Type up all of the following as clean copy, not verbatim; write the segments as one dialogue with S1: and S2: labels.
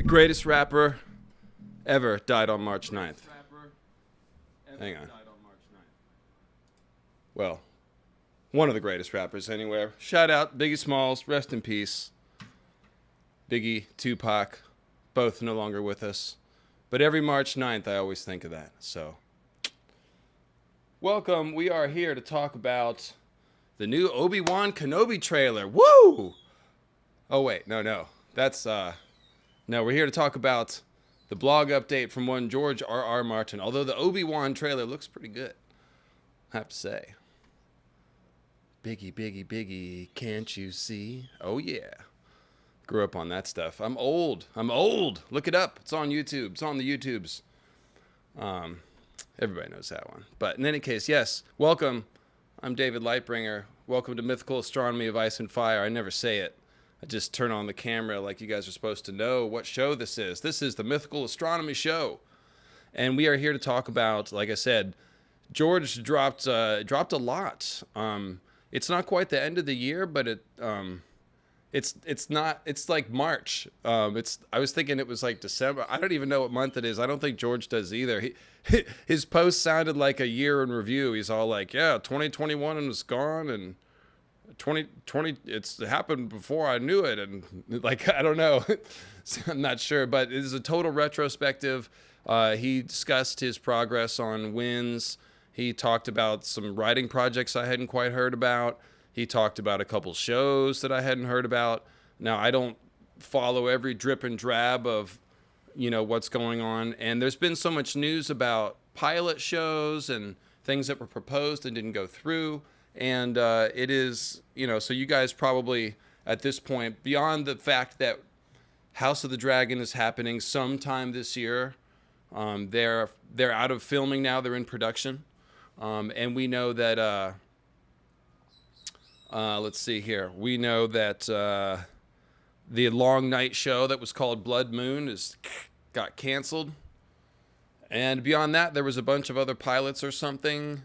S1: greatest rapper ever died on March 9th. Hang on. Well, one of the greatest rappers anywhere. Shout out Biggie Smalls, rest in peace. Biggie, Tupac, both no longer with us. But every March 9th, I always think of that. So, welcome. We are here to talk about the new Obi-Wan Kenobi trailer. Woo! Oh, wait. No. That's, no, we're here to talk about the blog update from one George R.R. Martin. Although the Obi-Wan trailer looks pretty good, I have to say. Biggie, can't you see? Oh, yeah. Grew up on that stuff. I'm old. Look it up. It's on YouTube. It's on the YouTubes. Everybody knows that one. But in any case, yes, welcome. I'm David Lightbringer. Welcome to Mythical Astronomy of Ice and Fire. I never say it. I just turn on the camera like you guys are supposed to know what show this is. This is the Mythical Astronomy Show. And we are here to talk about, like I said, George dropped a lot. It's not quite the end of the year, but it's not. It's like March. I was thinking it was like December. I don't even know what month it is. I don't think George does either. His post sounded like a year in review. He's all like, "Yeah, 2021 and it's gone, and 2020 it's happened before I knew it," and like I don't know. So I'm not sure, but it is a total retrospective. He discussed his progress on wins. He talked about some writing projects I hadn't quite heard about. He talked about a couple shows that I hadn't heard about. Now, I don't follow every drip and drab of, what's going on. And there's been so much news about pilot shows and things that were proposed and didn't go through. And it is, so you guys probably at this point, beyond the fact that House of the Dragon is happening sometime this year, they're out of filming now. They're in production. And we know that, let's see here. We know that the long night show that was called Blood Moon got canceled. And beyond that, there was a bunch of other pilots or something.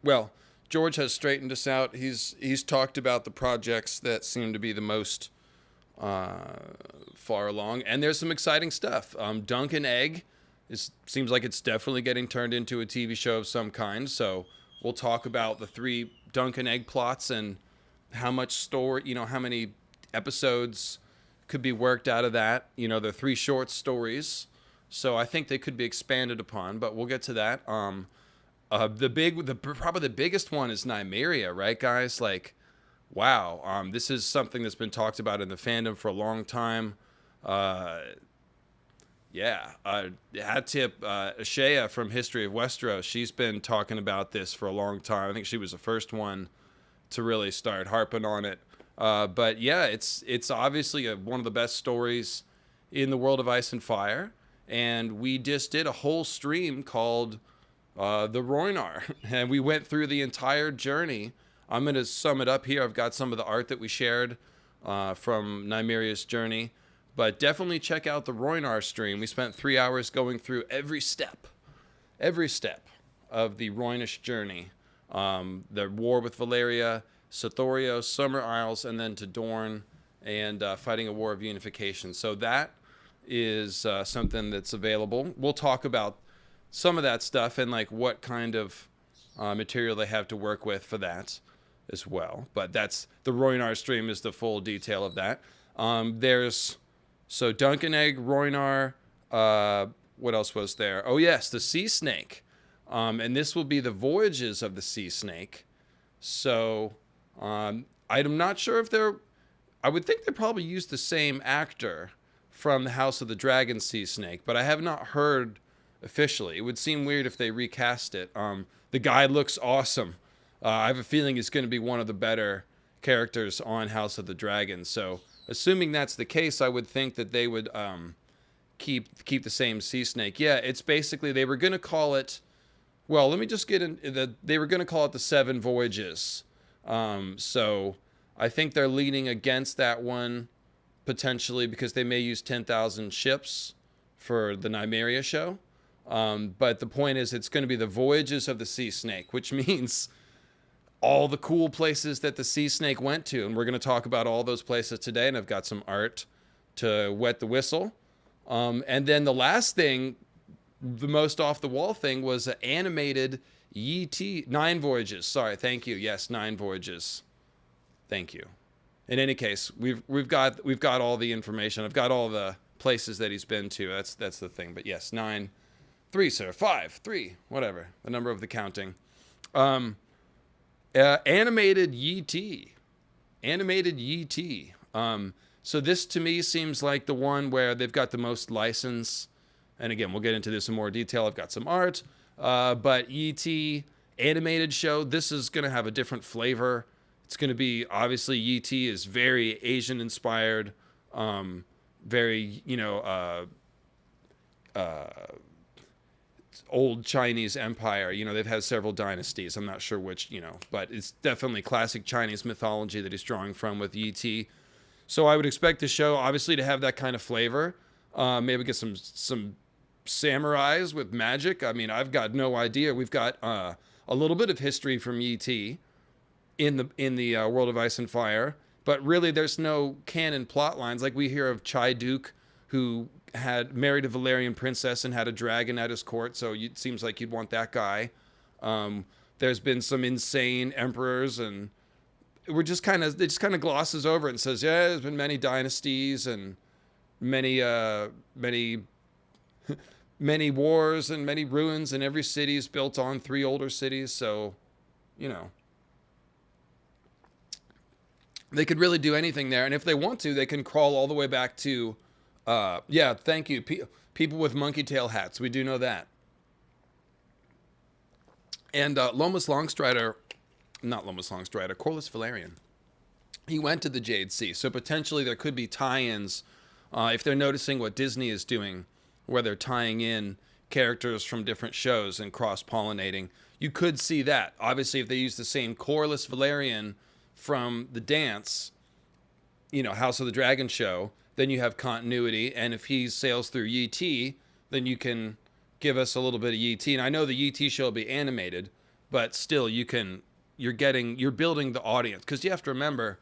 S1: Well, George has straightened us out. He's talked about the projects that seem to be the most far along. And there's some exciting stuff. Dunk and Egg. It seems like it's definitely getting turned into a TV show of some kind. So we'll talk about the 3 Dunk and Egg plots and how much story, how many episodes could be worked out of that. They're 3 short stories. So I think they could be expanded upon, but we'll get to that. Probably the biggest one is Nymeria, right, guys? Like, wow. This is something that's been talked about in the fandom for a long time. Yeah, hat tip, Ashaya from History of Westeros, she's been talking about this for a long time. I think she was the first one to really start harping on it. But yeah, it's obviously one of the best stories in the world of Ice and Fire. And we just did a whole stream called the Rhoynar. And we went through the entire journey. I'm going to sum it up here. I've got some of the art that we shared from Nymeria's journey. But definitely check out the Rhoynar stream. We spent 3 hours going through every step of the Rhoynish journey. The war with Valeria, Sothorio, Summer Isles, and then to Dorne, and fighting a war of unification. So that is something that's available. We'll talk about some of that stuff and like what kind of material they have to work with for that as well. But that's the Rhoynar stream is the full detail of that. So Dunk and Egg, Rhoynar, what else was there? Oh, yes, the Sea Snake. And this will be the voyages of the Sea Snake. So I'm not sure if I would think they probably used the same actor from the House of the Dragon Sea Snake, but I have not heard officially. It would seem weird if they recast it. The guy looks awesome. I have a feeling he's going to be one of the better characters on House of the Dragon. So assuming that's the case, I would think that they would keep the same sea snake. Yeah, it's basically they were going to call it. Well, let me just get in. They were going to call it the 7 Voyages. So I think they're leaning against that one potentially because they may use 10,000 ships for the Nymeria show. But the point is, it's going to be the Voyages of the Sea Snake, which means all the cool places that the Sea Snake went to. And we're going to talk about all those places today. And I've got some art to wet the whistle. And then the last thing, the most off the wall thing, was an animated YT 9 voyages. Sorry, thank you. Yes, 9 voyages. Thank you. In any case, we've got all the information. I've got all the places that he's been to. That's the thing. But yes, 9, 3, sir, 5, 3, whatever the number of the counting. Animated YT. Animated YT. So this to me seems like the one where they've got the most license. And again, we'll get into this in more detail. I've got some art. But YT animated show, this is going to have a different flavor. It's going to be, obviously, YT is very Asian inspired. Very, old Chinese empire. They've had several dynasties. I'm not sure which, but it's definitely classic Chinese mythology that he's drawing from with YT. So I would expect the show, obviously, to have that kind of flavor. Maybe get some samurais with magic. I mean, I've got no idea. We've got a little bit of history from YT in the World of Ice and Fire, but really there's no canon plot lines. Like we hear of Chai Duke, who had married a Valerian princess and had a dragon at his court, so it seems like you'd want that guy. There's been some insane emperors, and it just kind of glosses over it and says, yeah, there's been many dynasties and many many wars and many ruins, and every city is built on 3 older cities. So, they could really do anything there. And if they want to, they can crawl all the way back to, yeah, thank you. People with monkey tail hats. We do know that. And Corlys Valerian. He went to the Jade Sea. So potentially there could be tie-ins if they're noticing what Disney is doing, where they're tying in characters from different shows and cross-pollinating. You could see that. Obviously, if they use the same Corlys Valerian from the dance, House of the Dragon show, then you have continuity. And if he sails through YT, then you can give us a little bit of YT. And I know the YT show will be animated, but still you're building the audience. Because you have to remember,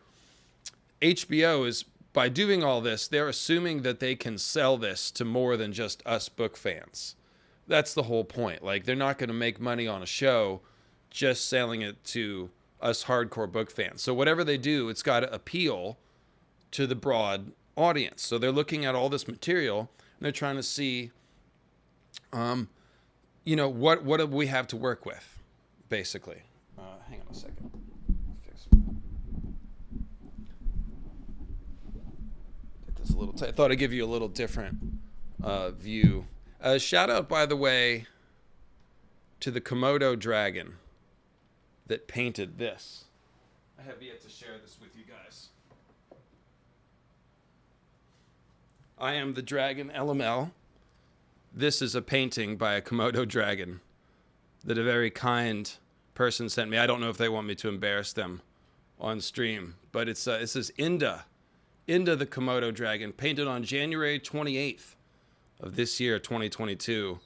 S1: HBO is, by doing all this, they're assuming that they can sell this to more than just us book fans. That's the whole point. Like, they're not going to make money on a show just selling it to us hardcore book fans. So whatever they do, it's got to appeal to the broad audience. So they're looking at all this material, and they're trying to see, what do we have to work with, basically. Hang on a second. A little I thought I'd give you a little different view. Shout out, by the way, to the Komodo dragon that painted this. I have yet to share this with you guys. I am the dragon LML. This is a painting by a Komodo dragon that a very kind person sent me. I don't know if they want me to embarrass them on stream, but it says Inda the Komodo dragon, painted on January 28th of this year, 2022.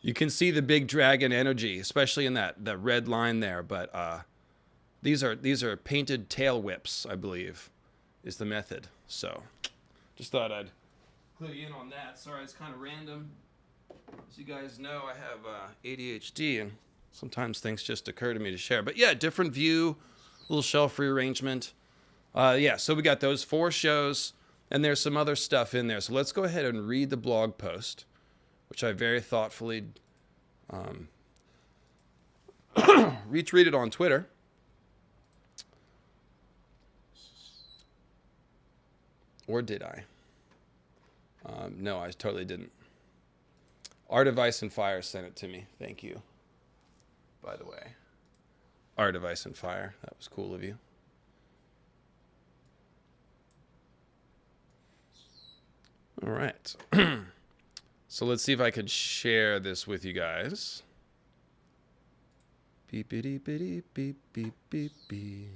S1: You can see the big dragon energy, especially in that red line there. But these are painted tail whips, I believe, is the method. So just thought I'd clue you in on that. Sorry, it's kind of random. As you guys know, I have ADHD, and sometimes things just occur to me to share. But yeah, different view, little shelf rearrangement. So we got those 4 shows, and there's some other stuff in there. So let's go ahead and read the blog post, which I very thoughtfully retweeted on Twitter. Or did I? No, I totally didn't. Art of Ice and Fire sent it to me. Thank you, by the way. Art of Ice and Fire. That was cool of you. All right. So let's see if I could share this with you guys. Beep, beep, beep, beep, beep, beep, beep.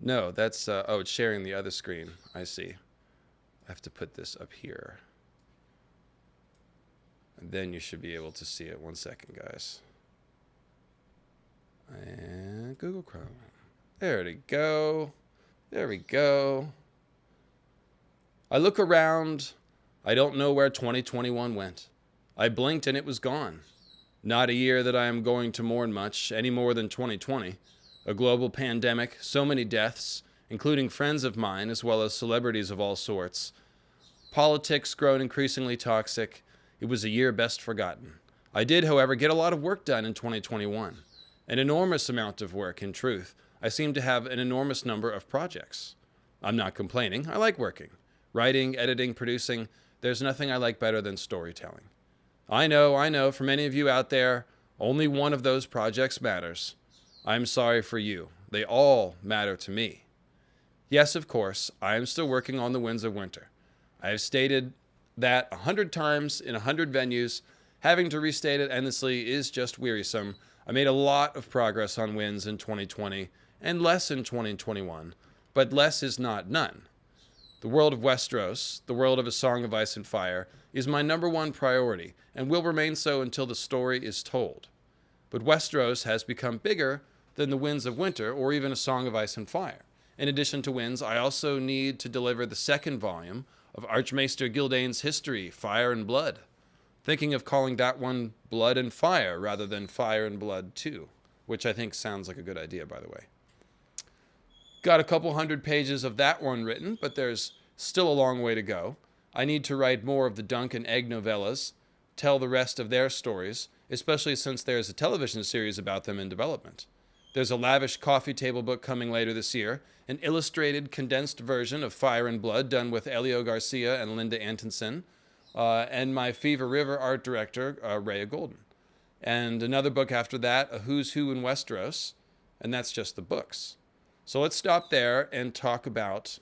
S1: No, that's, it's sharing the other screen. I see. I have to put this up here. And then you should be able to see it. 1 second, guys. And Google Chrome. There we go. There we go. I look around. I don't know where 2021 went. I blinked and it was gone. Not a year that I am going to mourn much, any more than 2020. A global pandemic, so many deaths, including friends of mine as well as celebrities of all sorts. Politics grown increasingly toxic. It was a year best forgotten. I did, however, get a lot of work done in 2021. An enormous amount of work, in truth. I seem to have an enormous number of projects. I'm not complaining. I like working. Writing, editing, producing. There's nothing I like better than storytelling. I know, for many of you out there, only one of those projects matters. I'm sorry for you. They all matter to me. Yes, of course, I am still working on The Winds of Winter. I have stated that 100 times in 100 venues. Having to restate it endlessly is just wearisome. I made a lot of progress on Winds in 2020 and less in 2021, but less is not none. The world of Westeros, the world of A Song of Ice and Fire, is my number one priority and will remain so until the story is told. But Westeros has become bigger than The Winds of Winter or even A Song of Ice and Fire. In addition to Winds, I also need to deliver the second volume of Archmaester Gildane's history, Fire and Blood. Thinking of calling that one Blood and Fire rather than Fire and Blood 2, which I think sounds like a good idea, by the way. Got a couple hundred pages of that one written, but there's still a long way to go. I need to write more of the Dunk and Egg novellas, tell the rest of their stories, especially since there's a television series about them in development. There's a lavish coffee table book coming later this year, an illustrated, condensed version of Fire and Blood done with Elio Garcia and Linda Antonsen, and my Fever River art director, Rhea Golden. And another book after that, A Who's Who in Westeros, and that's just the books. So let's stop there and talk about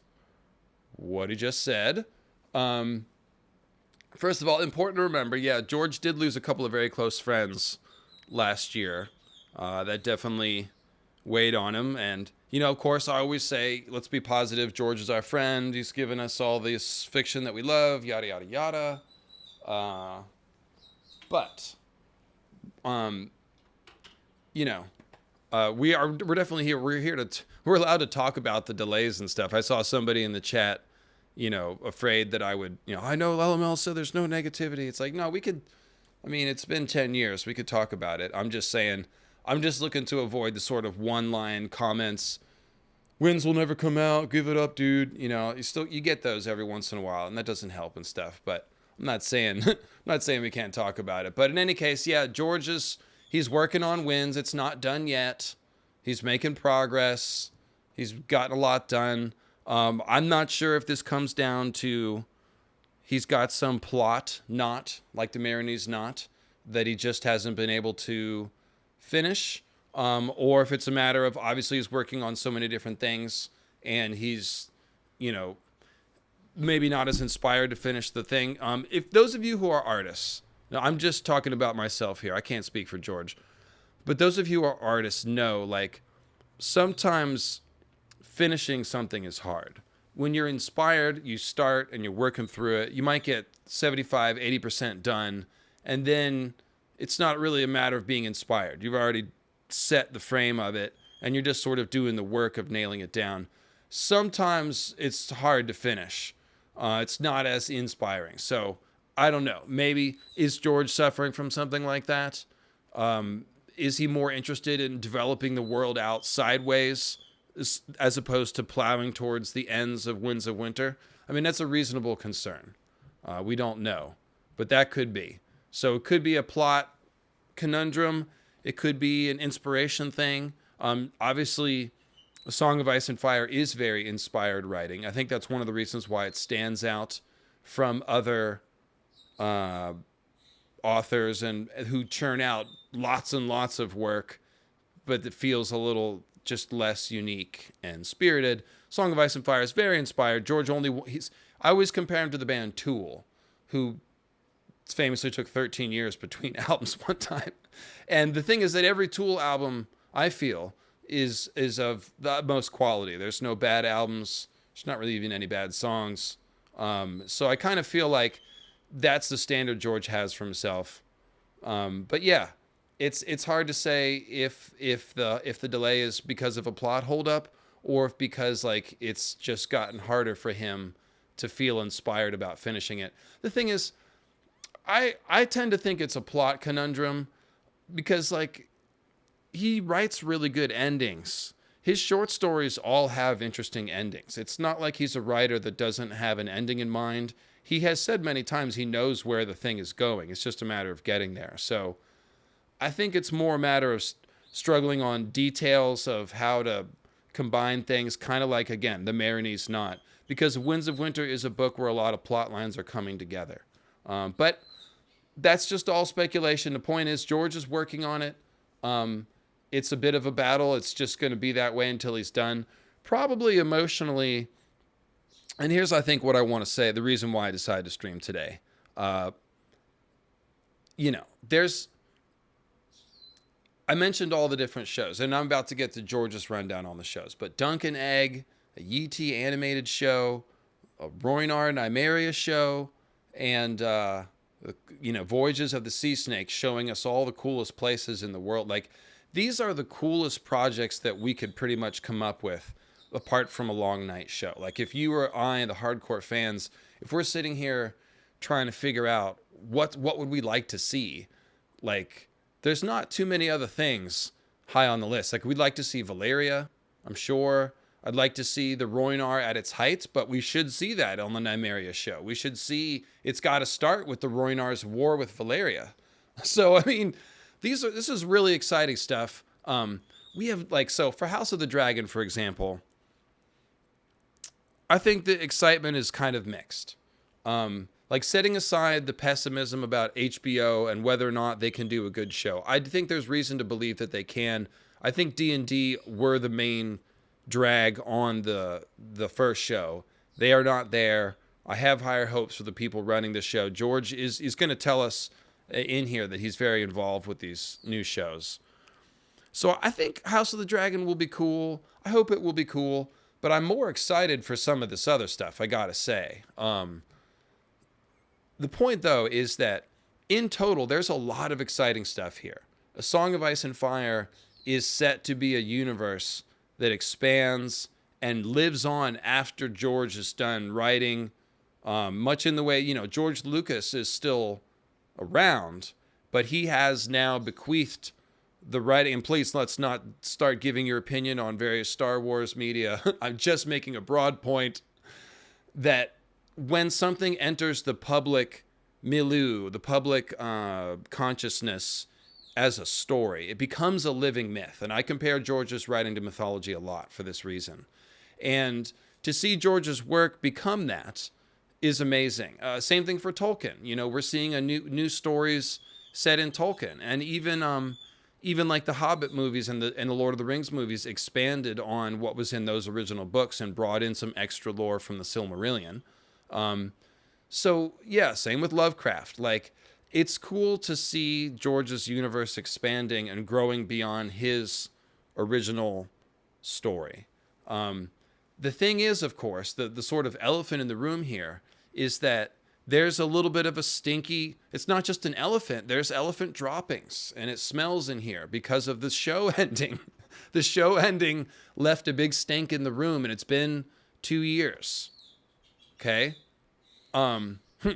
S1: what he just said. First of all, important to remember, George did lose a couple of very close friends last year. That definitely weighed on him. And, of course, I always say, let's be positive. George is our friend. He's given us all this fiction that we love, yada, yada, yada. We're definitely here. We're allowed to talk about the delays and stuff. I saw somebody in the chat, afraid that I would, I know LML said there's no negativity. It's like, no, it's been 10 years. We could talk about it. I'm just saying, I'm just looking to avoid the sort of one-line comments. Winds will never come out. Give it up, dude. You get those every once in a while, and that doesn't help and stuff. But I'm not saying we can't talk about it. But in any case, George he's working on Winds. It's not done yet. He's making progress. He's gotten a lot done. I'm not sure if this comes down to he's got some plot knot, like the Marinese knot, that he just hasn't been able to finish, or if it's a matter of obviously he's working on so many different things and he's, maybe not as inspired to finish the thing. If those of you who are artists, now I'm just talking about myself here. I can't speak for George, but those of you who are artists know, like, sometimes finishing something is hard. When you're inspired, you start and you're working through it. You might get 75, 80% done, and then it's not really a matter of being inspired. You've already set the frame of it, and you're just sort of doing the work of nailing it down. Sometimes it's hard to finish. It's not as inspiring. So I don't know. Maybe is George suffering from something like that? Is he more interested in developing the world out sideways as opposed to plowing towards the ends of Winds of Winter? I mean, that's a reasonable concern. We don't know, but that could be. So it could be a plot conundrum. It could be an inspiration thing. Obviously, A Song of Ice and Fire is very inspired writing. I think that's one of the reasons why it stands out from other authors and who churn out lots and lots of work, but it feels a little just less unique and spirited. Song of Ice and Fire is very inspired. George I always compare him to the band Tool, who famously took 13 years between albums one time. And the thing is that every Tool album, I feel, is of the utmost quality. There's no bad albums. There's not really even any bad songs. So I kind of feel like that's the standard George has for himself. But yeah, it's hard to say if the delay is because of a plot holdup or if because like it's just gotten harder for him to feel inspired about finishing it. The thing is, I tend to think it's a plot conundrum because like he writes really good endings. His short stories all have interesting endings. It's not like he's a writer that doesn't have an ending in mind. He has said many times he knows where the thing is going. It's just a matter of getting there. So I think it's more a matter of struggling on details of how to combine things, kind of like, again, the Marinese Knot. Because Winds of Winter is a book where a lot of plot lines are coming together. But that's just all speculation. The point is, George is working on it. It's a bit of a battle. It's just going to be that way until he's done. Probably emotionally. And here's, I think, what I want to say. The reason why I decided to stream today. I mentioned all the different shows, and I'm about to get to George's rundown on the shows. But Dunk and Egg, a Yi animated show, a Rhoynar Nymeria show, and Voyages of the Sea Snake, showing us all the coolest places in the world. Like, these are the coolest projects that we could pretty much come up with, apart from a long night show. Like, if you or I, the hardcore fans, if we're sitting here trying to figure out what would we like to see, like, there's not too many other things high on the list. Like, we'd like to see Valeria, I'm sure. I'd like to see the Rhoynar at its heights, but we should see that on the Nymeria show. We should see it's got to start with the Rhoynar's war with Valeria. So, I mean, this is really exciting stuff. We have, like, so for House of the Dragon, for example, I think the excitement is kind of mixed. Like, setting aside the pessimism about HBO and whether or not they can do a good show, I think there's reason to believe that they can. I think D&D were the main drag on the first show. They are not there. I have higher hopes for the people running the show. George is going to tell us in here that he's very involved with these new shows. So I think House of the Dragon will be cool. I hope it will be cool. But I'm more excited for some of this other stuff, I gotta say. The point, though, is that in total, there's a lot of exciting stuff here. A Song of Ice and Fire is set to be a universe that expands and lives on after George is done writing, much in the way, George Lucas is still around, but he has now bequeathed the writing. And please, let's not start giving your opinion on various Star Wars media. I'm just making a broad point that when something enters the public milieu, the public consciousness as a story, it becomes a living myth. And I compare George's writing to mythology a lot for this reason. And to see George's work become that is amazing. Same thing for Tolkien. We're seeing a new stories set in Tolkien, and even like the Hobbit movies and the Lord of the Rings movies expanded on what was in those original books and brought in some extra lore from the Silmarillion. So yeah, same with Lovecraft. Like, it's cool to see George's universe expanding and growing beyond his original story. The thing is, of course, the sort of elephant in the room here is that there's a little bit of a stinky, it's not just an elephant, there's elephant droppings, and it smells in here because of the show ending. The show ending left a big stink in the room, and it's been 2 years. Okay?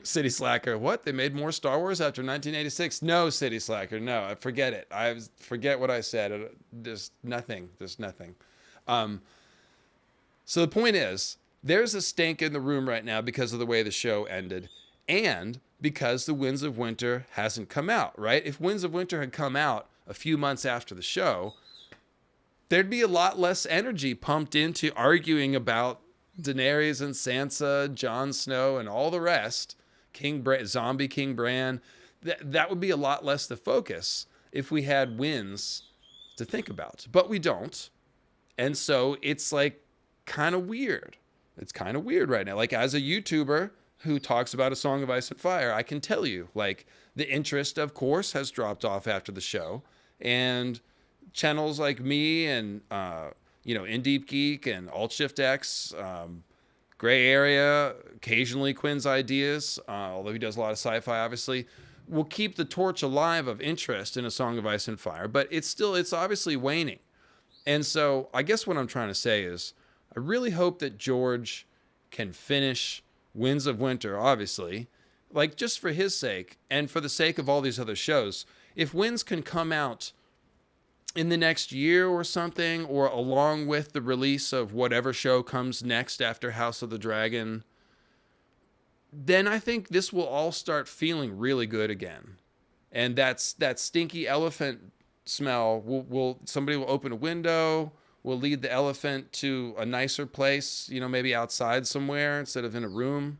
S1: City Slacker, what? They made more Star Wars after 1986? No, City Slacker, no, I forget it. I forget what I said. There's nothing. So the point is, there's a stink in the room right now because of the way the show ended, and because the Winds of Winter hasn't come out, right? If Winds of Winter had come out a few months after the show, there'd be a lot less energy pumped into arguing about Daenerys and Sansa, Jon Snow, and all the rest, Zombie King Bran. That would be a lot less the focus if we had Winds to think about. But we don't. And so it's like kind of weird. It's kind of weird right now. Like, as a YouTuber who talks about A Song of Ice and Fire, I can tell you, like, the interest, of course, has dropped off after the show. And channels like me and, In Deep Geek and Alt Shift X, Gray Area, occasionally Quinn's Ideas, although he does a lot of sci-fi, obviously, will keep the torch alive of interest in A Song of Ice and Fire. But it's obviously waning. And so I guess what I'm trying to say is, I really hope that George can finish Winds of Winter, obviously, like just for his sake and for the sake of all these other shows. If Winds can come out in the next year or something, or along with the release of whatever show comes next after House of the Dragon, then I think this will all start feeling really good again. And that stinky elephant smell will somebody will open a window, will lead the elephant to a nicer place, you know, maybe outside somewhere instead of in a room.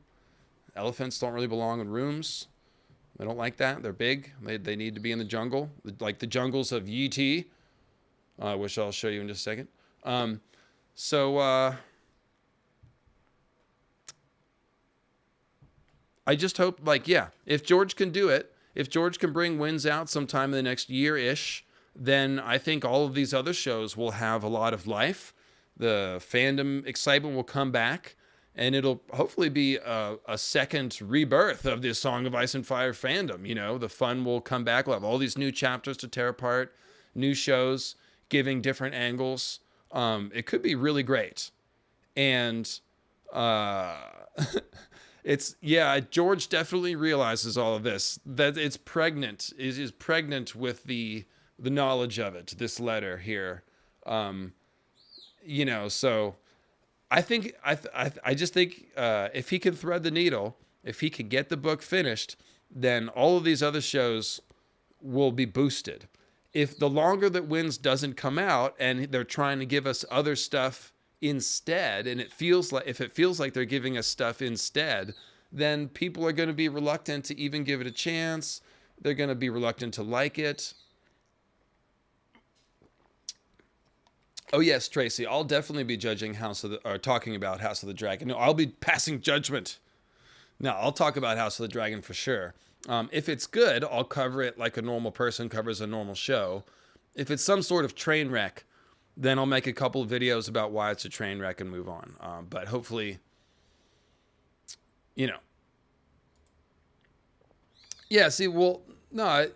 S1: Elephants don't really belong in rooms. They don't like that. They're big. They need to be in the jungle, like the jungles of Yi, which I'll show you in just a second. I just hope, like, yeah, if George can do it, if George can bring Winds out sometime in the next year-ish, then I think all of these other shows will have a lot of life. The fandom excitement will come back, and it'll hopefully be a second rebirth of this Song of Ice and Fire fandom. You know, the fun will come back. We'll have all these new chapters to tear apart, new shows giving different angles. It could be really great. And George definitely realizes all of this, that it's pregnant, is pregnant with the knowledge of it, this letter here. You know, so I think, I just think if he can thread the needle, if he can get the book finished, then all of these other shows will be boosted. If the longer that Winds doesn't come out and they're trying to give us other stuff instead, and if it feels like they're giving us stuff instead, then people are going to be reluctant to even give it a chance. They're going to be reluctant to like it. Oh yes, Tracy, I'll definitely be judging talking about House of the Dragon. No, I'll be passing judgment. No, I'll talk about House of the Dragon for sure. If it's good, I'll cover it like a normal person covers a normal show. If it's some sort of train wreck, then I'll make a couple of videos about why it's a train wreck and move on. But hopefully, you know. Yeah, see, well, no,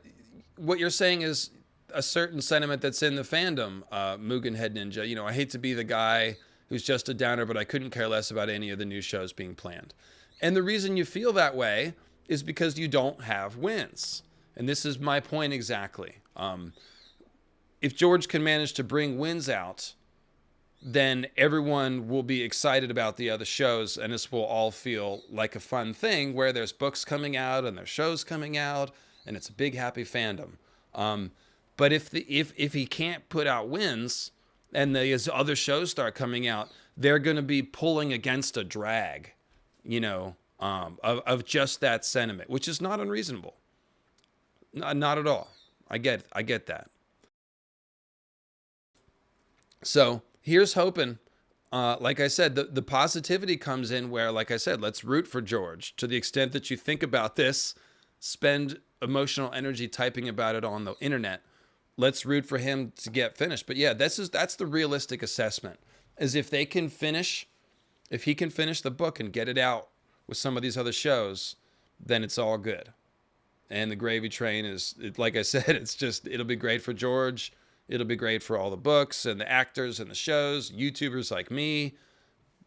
S1: what you're saying is a certain sentiment that's in the fandom, Mugen Head Ninja. You know, I hate to be the guy who's just a downer, but I couldn't care less about any of the new shows being planned. And the reason you feel that way is because you don't have Winds. And this is my point exactly. If George can manage to bring Winds out, then everyone will be excited about the other shows, and this will all feel like a fun thing where there's books coming out and there's shows coming out, and it's a big happy fandom. But if he can't put out Winds and these other shows start coming out, they're going to be pulling against a drag, you know, of just that sentiment, which is not unreasonable. Not at all. I get that. So here's hoping. Like I said, the positivity comes in where, like I said, let's root for George to the extent that you think about this, spend emotional energy typing about it on the internet. Let's root for him to get finished. But yeah, that's the realistic assessment, is if he can finish the book and get it out with some of these other shows, then it's all good. And the gravy train like I said, it'll be great for George. It'll be great for all the books and the actors and the shows, YouTubers like me.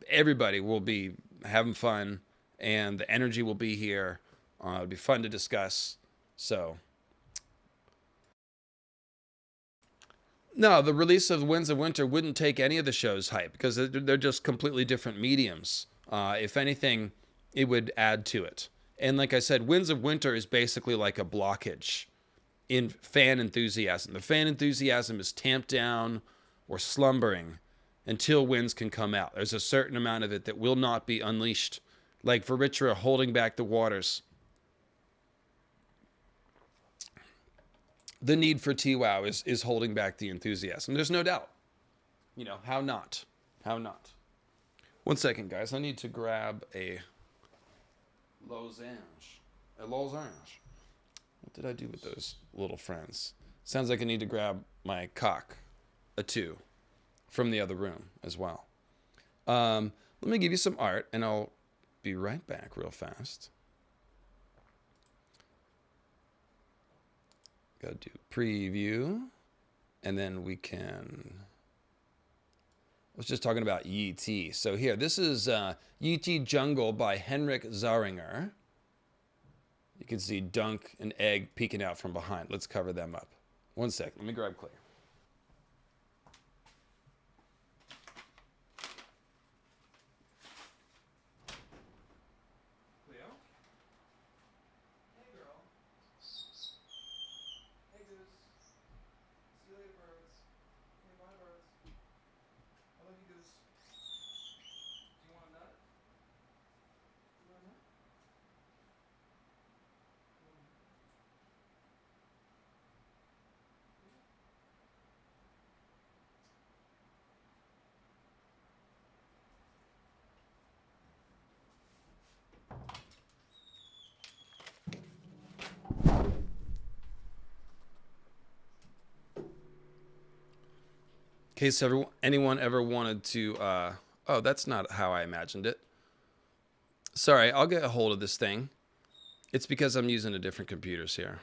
S1: Everybody will be having fun, and the energy will be here. It'll be fun to discuss. So, no, the release of Winds of Winter wouldn't take any of the show's hype because they're just completely different mediums. If anything, it would add to it. And like I said, Winds of Winter is basically like a blockage in fan enthusiasm. The fan enthusiasm is tamped down or slumbering until Winds can come out. There's a certain amount of it that will not be unleashed, like Veritra holding back the waters. The need for TWoW is holding back the enthusiasm. There's no doubt. You know, how not? How not? 1 second, guys. I need to grab a lozenge. A lozenge. What did I do with those little friends? Sounds like I need to grab my cock, a 2, from the other room as well. Let me give you some art, and I'll be right back real fast. Gotta do preview, and then we can was just talking about Yi Ti. So here, this is Yi Ti Jungle by Henrik Zaringer. You can see Dunk and Egg peeking out from behind. Let's cover them up. One sec. Let me grab Claire. Cleo? Hey, girl. Hey, Goose. Celia birds. Hey, bye, birds. I love you, Goose. Do you want a nut? Do you want a nut? In case anyone ever wanted to, oh, that's not how I imagined it. Sorry, I'll get a hold of this thing. It's because I'm using a different computers here.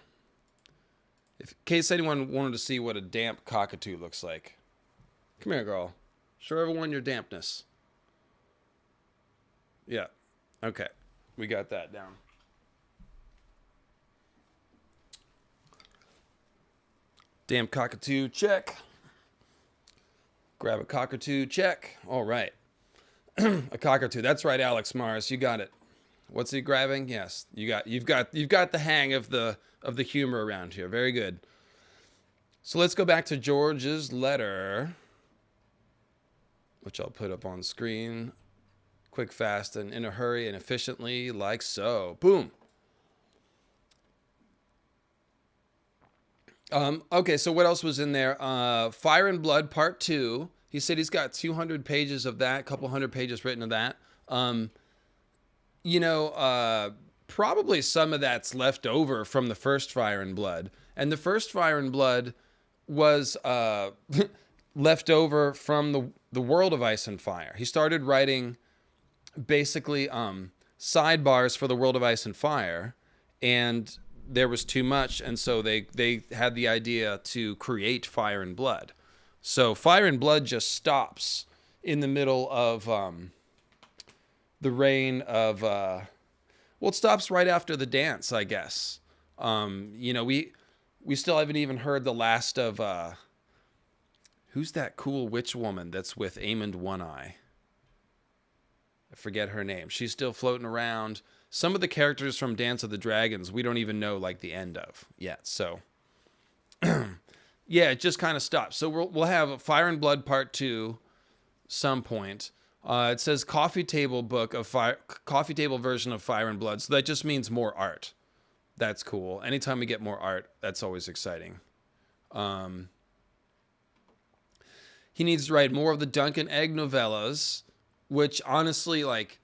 S1: In case anyone wanted to see what a damp cockatoo looks like. Come here, girl. Show everyone your dampness. Yeah. Okay. We got that down. Damp cockatoo, check. Grab a cockatoo, check. All right. A cockatoo. That's right, Alex Mars. You got it. What's he grabbing? Yes. You've got the hang of the humor around here. Very good. So let's go back to George's letter, which I'll put up on screen. Quick, fast, and in a hurry, and efficiently, like so. Boom. Okay, so what else was in there? Fire and Blood Part 2. He said he's got 200 pages of that, a couple hundred pages written of that. Probably some of that's left over from the first Fire and Blood. And the first Fire and Blood was left over from the World of Ice and Fire. He started writing basically sidebars for the World of Ice and Fire, and there was too much, and so they had the idea to create Fire and Blood. So Fire and Blood just stops in the middle of the reign of it stops right after the dance, I guess. We still haven't even heard the last of who's that cool witch woman that's with Aemond One Eye? I forget her name. She's still floating around. Some of the characters from Dance of the Dragons, we don't even know like the end of yet. So, yeah, it just kind of stops. So we'll have Fire and Blood Part 2 some point. It says coffee table version of Fire and Blood. So that just means more art. That's cool. Anytime we get more art, that's always exciting. He needs to write more of the Dunk and Egg novellas, which honestly, like,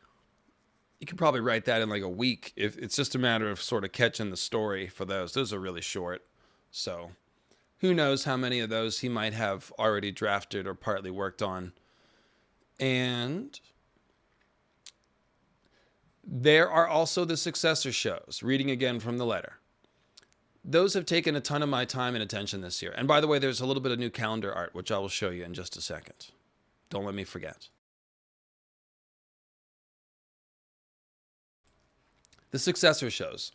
S1: you could probably write that in like a week. If it's just a matter of sort of catching the story for those. Those are really short. So who knows how many of those he might have already drafted or partly worked on. And there are also the successor shows, reading again from the letter. Those have taken a ton of my time and attention this year. And by the way, there's a little bit of new calendar art, which I will show you in just a second. Don't let me forget. The successor shows.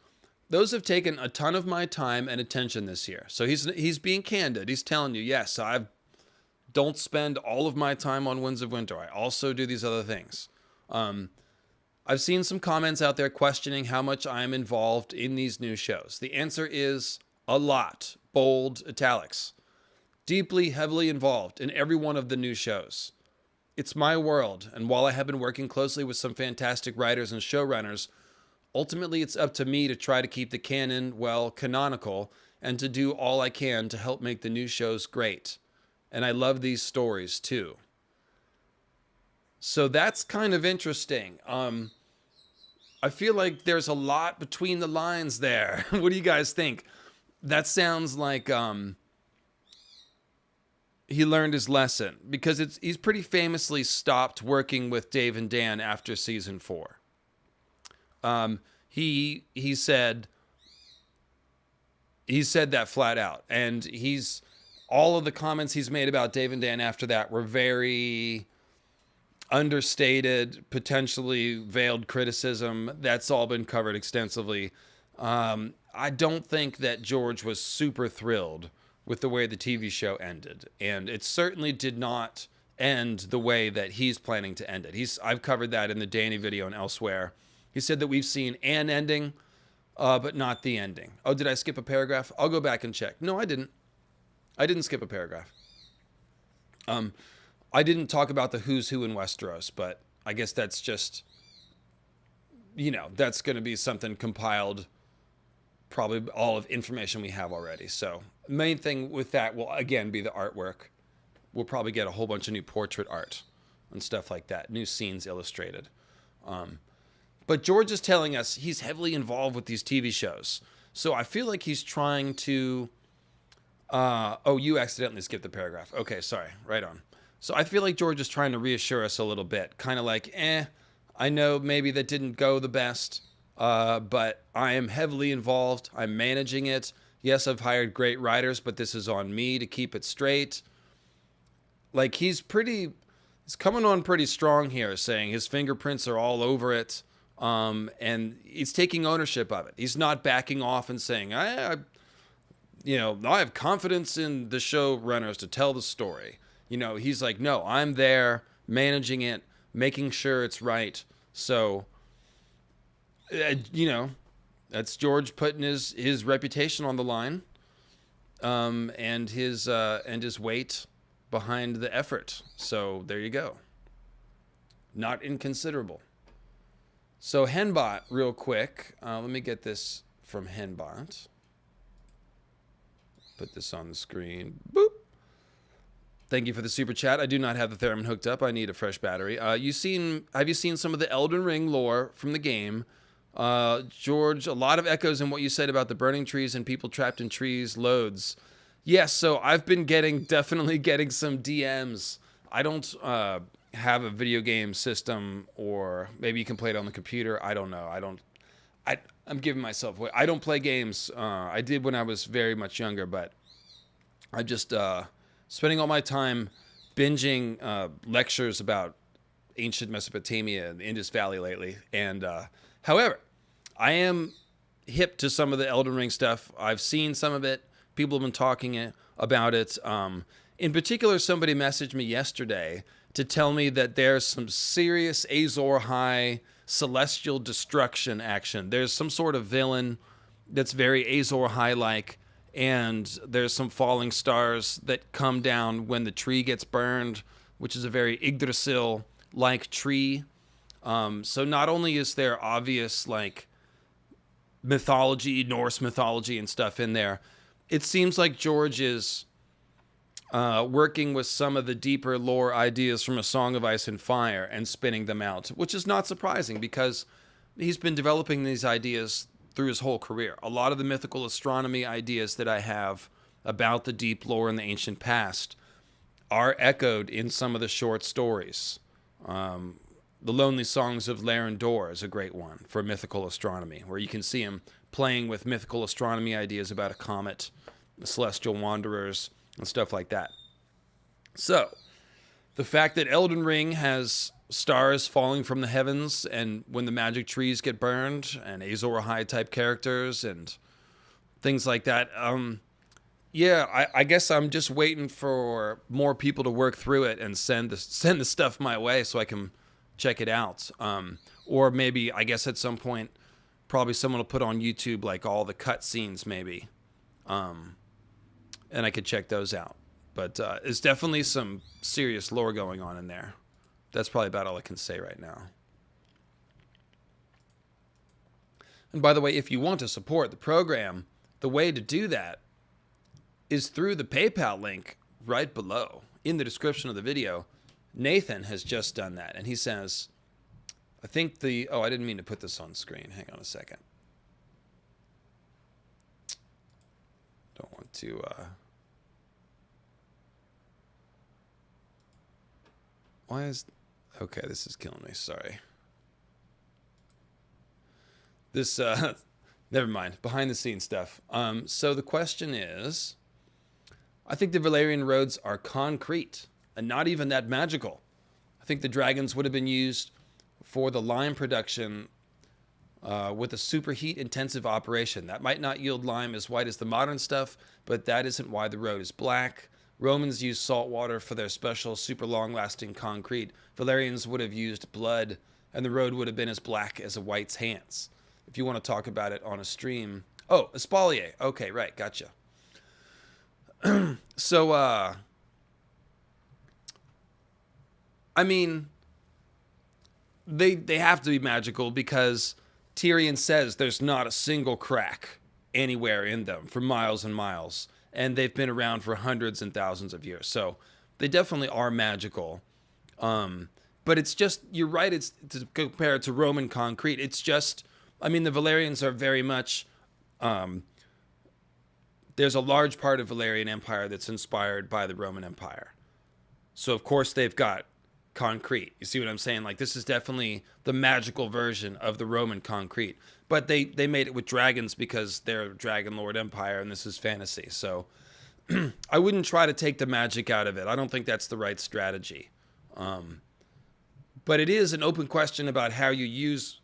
S1: Those have taken a ton of my time and attention this year. So he's being candid. He's telling you, yes, I don't spend all of my time on Winds of Winter. I also do these other things. I've seen some comments out there questioning how much I'm involved in these new shows. The answer is a lot. Bold, italics. Deeply, heavily involved in every one of the new shows. It's my world, and while I have been working closely with some fantastic writers and showrunners, ultimately it's up to me to try to keep the canon, well, canonical, and to do all I can to help make the new shows great. And I love these stories too. So that's kind of interesting. I feel like there's a lot between the lines there. What do you guys think? That sounds like he learned his lesson, because he's pretty famously stopped working with Dave and Dan after season 4. He said that flat out, and all of the comments he's made about Dave and Dan after that were very understated, potentially veiled criticism. That's all been covered extensively. I don't think that George was super thrilled with the way the TV show ended, and it certainly did not end the way that he's planning to end it. I've covered that in the Danny video and elsewhere. He said that we've seen an ending, but not the ending. Oh, did I skip a paragraph? I'll go back and check. No, I didn't. I didn't skip a paragraph. I didn't talk about the who's who in Westeros, but I guess that's just, that's going to be something compiled, probably all of information we have already. So main thing with that will, again, be the artwork. We'll probably get a whole bunch of new portrait art and stuff like that, new scenes illustrated. But George is telling us he's heavily involved with these TV shows. So I feel like he's trying to... oh, you accidentally skipped the paragraph. Okay, sorry. Right on. So I feel like George is trying to reassure us a little bit. Kind of like, I know maybe that didn't go the best, but I am heavily involved. I'm managing it. Yes, I've hired great writers, but this is on me to keep it straight. Like, he's coming on pretty strong here, saying his fingerprints are all over it, and he's taking ownership of it. He's not backing off and saying, I have confidence in the showrunners to tell the story. He's like, no, I'm there managing it, making sure it's right. So, that's George putting his reputation on the line, and his weight behind the effort. So there you go. Not inconsiderable. So Henbot, real quick. Let me get this from Henbot. Put this on the screen. Boop. Thank you for the super chat. I do not have the theremin hooked up. I need a fresh battery. Have you seen some of the Elden Ring lore from the game? George, a lot of echoes in what you said about the burning trees and people trapped in trees loads. Yes, so I've been definitely getting some DMs. I don't have a video game system, or maybe you can play it on the computer. I don't know. I'm giving myself away. I don't play games. I did when I was very much younger, but I'm just spending all my time binging lectures about ancient Mesopotamia and the Indus Valley lately. And however, I am hip to some of the Elden Ring stuff. I've seen some of it. People have been talking about it. In particular, somebody messaged me yesterday to tell me that there's some serious Azor High celestial destruction action. There's some sort of villain that's very Azor High-like, and there's some falling stars that come down when the tree gets burned, which is a very Yggdrasil-like tree. So not only is there obvious, mythology, Norse mythology and stuff in there, it seems like George is working with some of the deeper lore ideas from A Song of Ice and Fire and spinning them out, which is not surprising because he's been developing these ideas through his whole career. A lot of the mythical astronomy ideas that I have about the deep lore in the ancient past are echoed in some of the short stories. The Lonely Songs of Larendor is a great one for mythical astronomy, where you can see him playing with mythical astronomy ideas about a comet, the celestial wanderers, and stuff like that. So, the fact that Elden Ring has stars falling from the heavens, and when the magic trees get burned, and Azor Ahai type characters, and things like that, I guess I'm just waiting for more people to work through it and send the stuff my way so I can check it out. Or maybe, I guess at some point, probably someone will put on YouTube all the cut scenes maybe. And I could check those out. But it's definitely some serious lore going on in there. That's probably about all I can say right now. And by the way, if you want to support the program, the way to do that is through the PayPal link right below in the description of the video. Nathan has just done that, and he says, I didn't mean to put this on screen. Hang on a second. Don't want to, okay, this is killing me, sorry. This, never mind, behind the scenes stuff. So the question is, I think the Valyrian roads are concrete and not even that magical. I I think the dragons would have been used for the lime production with a superheat intensive operation. That might not yield lime as white as the modern stuff, but that isn't why the road is black. Romans used salt water for their special super long lasting concrete. Valerians would have used blood, and the road would have been as black as a white's hands. If you want to talk about it on a stream. Oh, Espalier. Okay, right, gotcha. So, I mean, they have to be magical because Tyrion says there's not a single crack anywhere in them for miles and miles, and they've been around for hundreds and thousands of years. So they definitely are magical. But it's just, you're right, it's to compare it to Roman concrete. It's just, I mean, the Valerians are very much, there's a large part of Valerian Empire that's inspired by the Roman Empire. So of course they've got concrete. You see what I'm saying? Like, this is definitely the magical version of the Roman concrete. But they made it with dragons because they're a Dragon Lord Empire and this is fantasy. So I wouldn't try to take the magic out of it. I don't think that's the right strategy. But it is an open question about how you use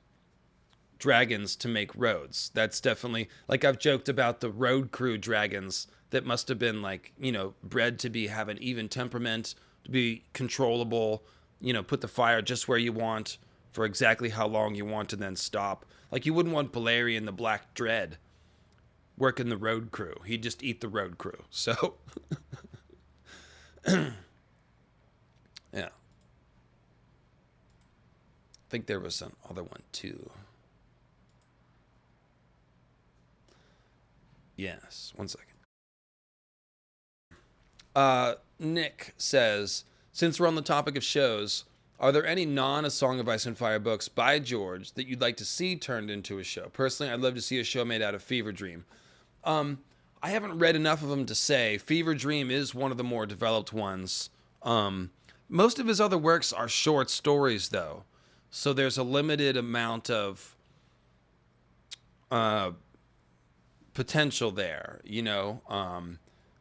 S1: dragons to make roads. That's definitely, like, I've joked about the road crew dragons that must have been, like, you know, bred to have an even temperament, to be controllable, you know, put the fire just where you want for exactly how long you want and then stop. Like, you wouldn't want Balerion the Black Dread working the road crew. He'd just eat the road crew. So, yeah. I think there was another one too. Yes, one second. Nick says, since we're on the topic of shows, are there any non-A Song of Ice and Fire books by George that you'd like to see turned into a show? Personally, I'd love to see a show made out of Fever Dream. I haven't read enough of them to say. Fever Dream is one of the more developed ones. Most of his other works are short stories, though. So there's a limited amount of potential there, you know?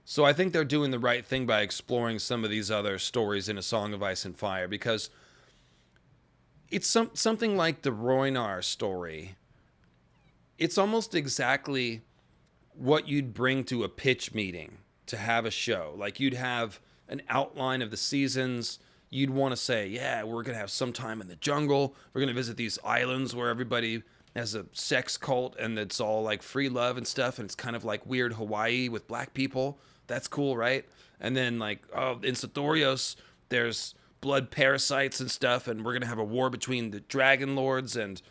S1: So I think they're doing the right thing by exploring some of these other stories in A Song of Ice and Fire, because it's something like the Rhoynar story. It's almost exactly what you'd bring to a pitch meeting to have a show. Like, you'd have an outline of the seasons. You'd want to say, yeah, we're going to have some time in the jungle. We're going to visit these islands where everybody has a sex cult and it's all like free love and stuff. And it's kind of like weird Hawaii with black people. That's cool, right? And then, like, oh, in Sithorios, there's blood parasites and stuff. And we're going to have a war between the Dragon Lords and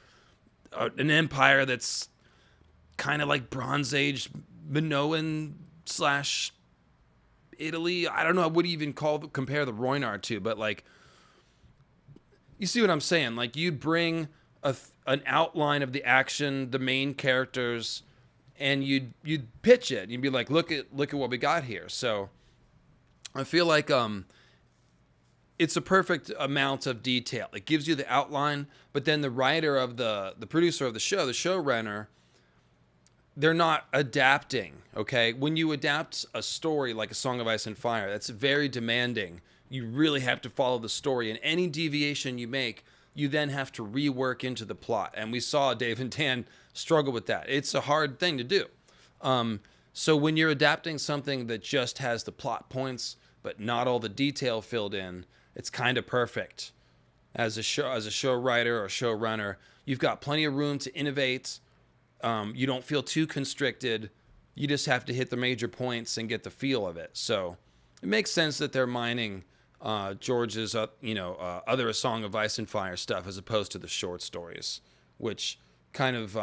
S1: an empire that's kind of like Bronze Age Minoan / Italy. I don't know what you even compare the Rhoynar to, but, like, you see what I'm saying? Like, you'd bring an outline of the action, the main characters, and you'd pitch it. You'd be like, look at what we got here. So I feel like it's a perfect amount of detail. It gives you the outline, but then the writer of the producer of the show, the showrunner, they're not adapting, okay? When you adapt a story like A Song of Ice and Fire, that's very demanding. You really have to follow the story, and any deviation you make, you then have to rework into the plot. And we saw Dave and Dan struggle with that. It's a hard thing to do. So when you're adapting something that just has the plot points, but not all the detail filled in, it's kind of perfect. As a show writer or showrunner, you've got plenty of room to innovate. You don't feel too constricted. You just have to hit the major points and get the feel of it. So it makes sense that they're mining George's, other A Song of Ice and Fire stuff as opposed to the short stories, which kind of,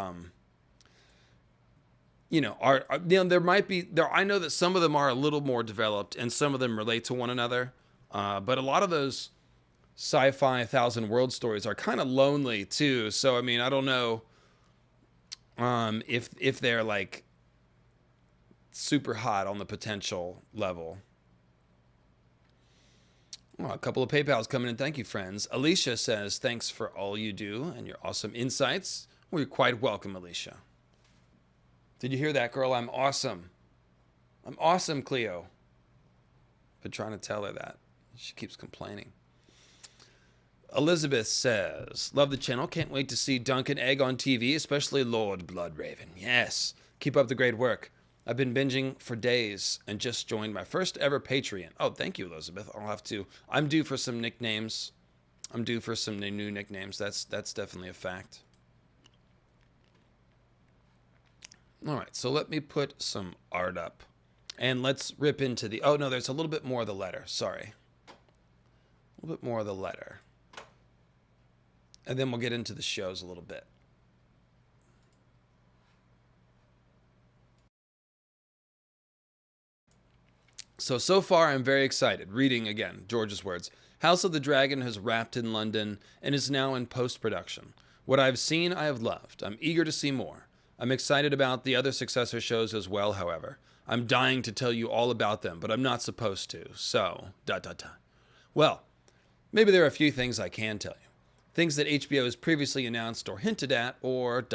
S1: there might be there. I know that some of them are a little more developed and some of them relate to one another, but a lot of those sci-fi 1,000 World stories are kind of lonely too. So I mean, I don't know. If they're like super hot on the potential level. Oh, a couple of PayPals coming in. Thank you, friends. Alicia says, thanks for all you do and your awesome insights. Well, you're quite welcome, Alicia. Did you hear that, girl? I'm awesome. I'm awesome, Cleo. Been trying to tell her that. She keeps complaining. Elizabeth says, love the channel. Can't wait to see Duncan Egg on TV, especially Lord Bloodraven. Yes. Keep up the great work. I've been binging for days and just joined my first ever Patreon. Oh, thank you, Elizabeth. I'm due for some nicknames. I'm due for some new nicknames. That's definitely a fact. All right, so let me put some art up. And let's rip into the... Oh, no, there's a little bit more of the letter. Sorry. A little bit more of the letter. And then we'll get into the shows a little bit. So far, I'm very excited. Reading again, George's words. House of the Dragon has wrapped in London and is now in post-production. What I've seen, I have loved. I'm eager to see more. I'm excited about the other successor shows as well, however. I'm dying to tell you all about them, but I'm not supposed to. So, ... Well, maybe there are a few things I can tell you. Things that HBO has previously announced or hinted at, or ...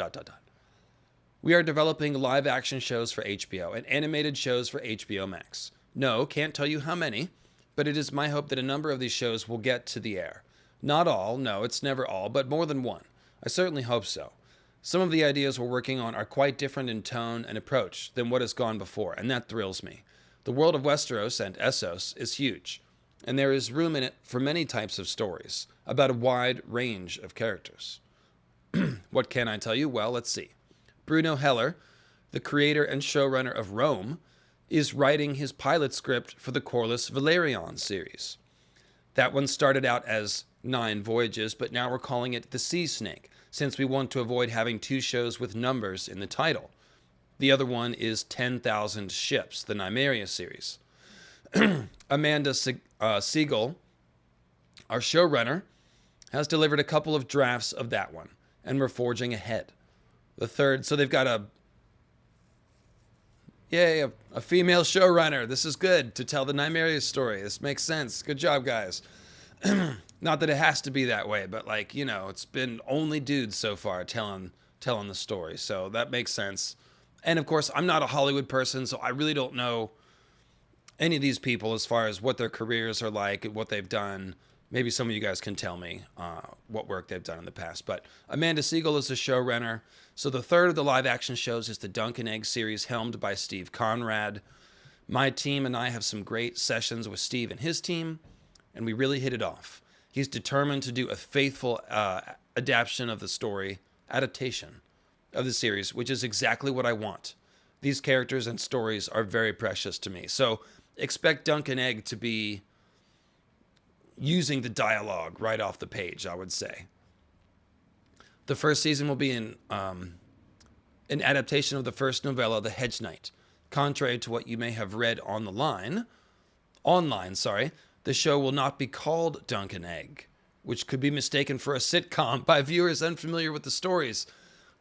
S1: We are developing live-action shows for HBO and animated shows for HBO Max. No, can't tell you how many, but it is my hope that a number of these shows will get to the air. Not all, no, it's never all, but more than one. I certainly hope so. Some of the ideas we're working on are quite different in tone and approach than what has gone before, and that thrills me. The world of Westeros and Essos is huge, and there is room in it for many types of stories, about a wide range of characters. What can I tell you? Well, let's see. Bruno Heller, the creator and showrunner of Rome, is writing his pilot script for the Corlys Velaryon series. That one started out as 9 Voyages, but now we're calling it The Sea Snake, since we want to avoid having 2 shows with numbers in the title. The other one is 10,000 Ships, the Nymeria series. Amanda Siegel, our showrunner, has delivered a couple of drafts of that one, and we're forging ahead. The third, so they've got a female showrunner. This is good to tell the Nymeria story. This makes sense. Good job, guys. Not that it has to be that way, but like, you know, it's been only dudes so far telling the story. So that makes sense. And of course, I'm not a Hollywood person, so I really don't know any of these people as far as what their careers are like and what they've done. Maybe some of you guys can tell me what work they've done in the past. But Amanda Siegel is a showrunner. So the third of the live-action shows is the Duncan Egg series, helmed by Steve Conrad. My team and I have some great sessions with Steve and his team, and we really hit it off. He's determined to do a faithful adaptation of the series, which is exactly what I want. These characters and stories are very precious to me. So expect Duncan Egg to be using the dialogue right off the page, I would say. The first season will be an adaptation of the first novella, The Hedge Knight. Contrary to what you may have read online, the show will not be called Duncan Egg, which could be mistaken for a sitcom by viewers unfamiliar with the stories.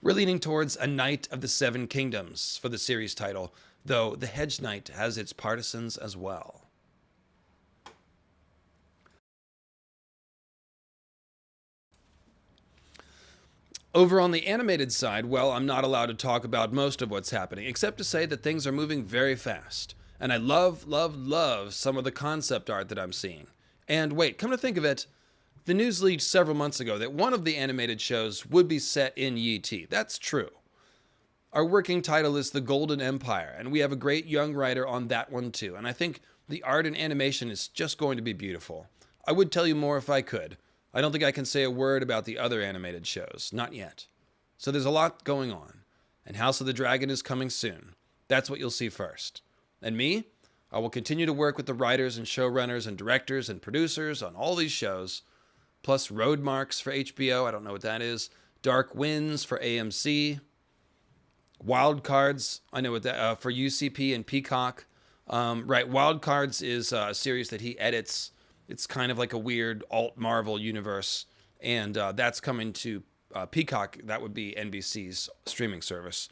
S1: We're leaning towards A Knight of the Seven Kingdoms for the series title, though The Hedge Knight has its partisans as well. Over on the animated side, well, I'm not allowed to talk about most of what's happening, except to say that things are moving very fast. And I love some of the concept art that I'm seeing. And wait, come to think of it, the news leaked several months ago that one of the animated shows would be set in Yi. That's true. Our working title is The Golden Empire, and we have a great young writer on that one too. And I think the art and animation is just going to be beautiful. I would tell you more if I could. I don't think I can say a word about the other animated shows. Not yet. So there's a lot going on. And House of the Dragon is coming soon. That's what you'll see first. And me? I will continue to work with the writers and showrunners and directors and producers on all these shows. Plus Road Marks for HBO. I don't know what that is. Dark Winds for AMC. Wild Cards. I know what that for UCP and Peacock. Right. Wild Cards is a series that he edits. It's kind of like a weird alt Marvel universe, and that's coming to Peacock. That would be NBC's streaming service.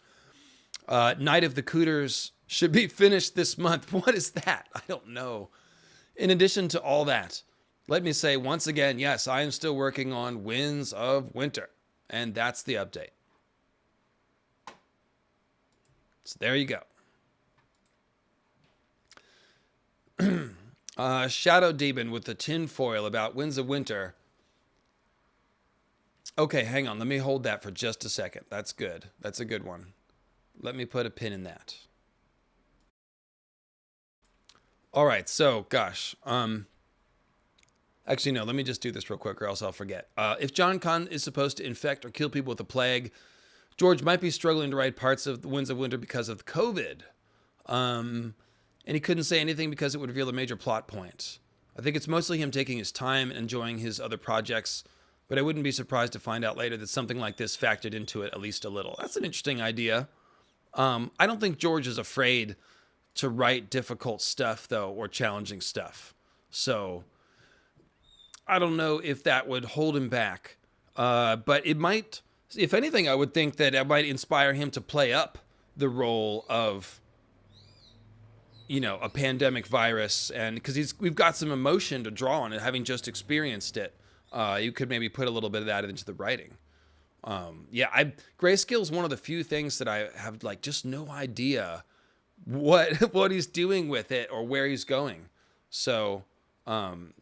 S1: Night of the Cooters should be finished this month. What is that? I don't know. In addition to all that, let me say once again, yes, I am still working on Winds of Winter, and that's the update. So there you go. Shadow Demon with the tin foil about Winds of Winter. Okay, hang on. Let me hold that for just a second. That's good. That's a good one. Let me put a pin in that. All right, so, gosh. Actually, no, let me just do this real quick or else I'll forget. If John Conn is supposed to infect or kill people with the plague, George might be struggling to write parts of The Winds of Winter because of COVID. And he couldn't say anything because it would reveal a major plot point. I think it's mostly him taking his time and enjoying his other projects, but I wouldn't be surprised to find out later that something like this factored into it at least a little. That's an interesting idea. I don't think George is afraid to write difficult stuff, though, or challenging stuff. So I don't know if that would hold him back. But it might, if anything, I would think that it might inspire him to play up the role of, you know, a pandemic virus. And because we've got some emotion to draw on it, having just experienced it. You could maybe put a little bit of that into the writing. Grayscale is one of the few things that I have like just no idea what he's doing with it or where he's going. So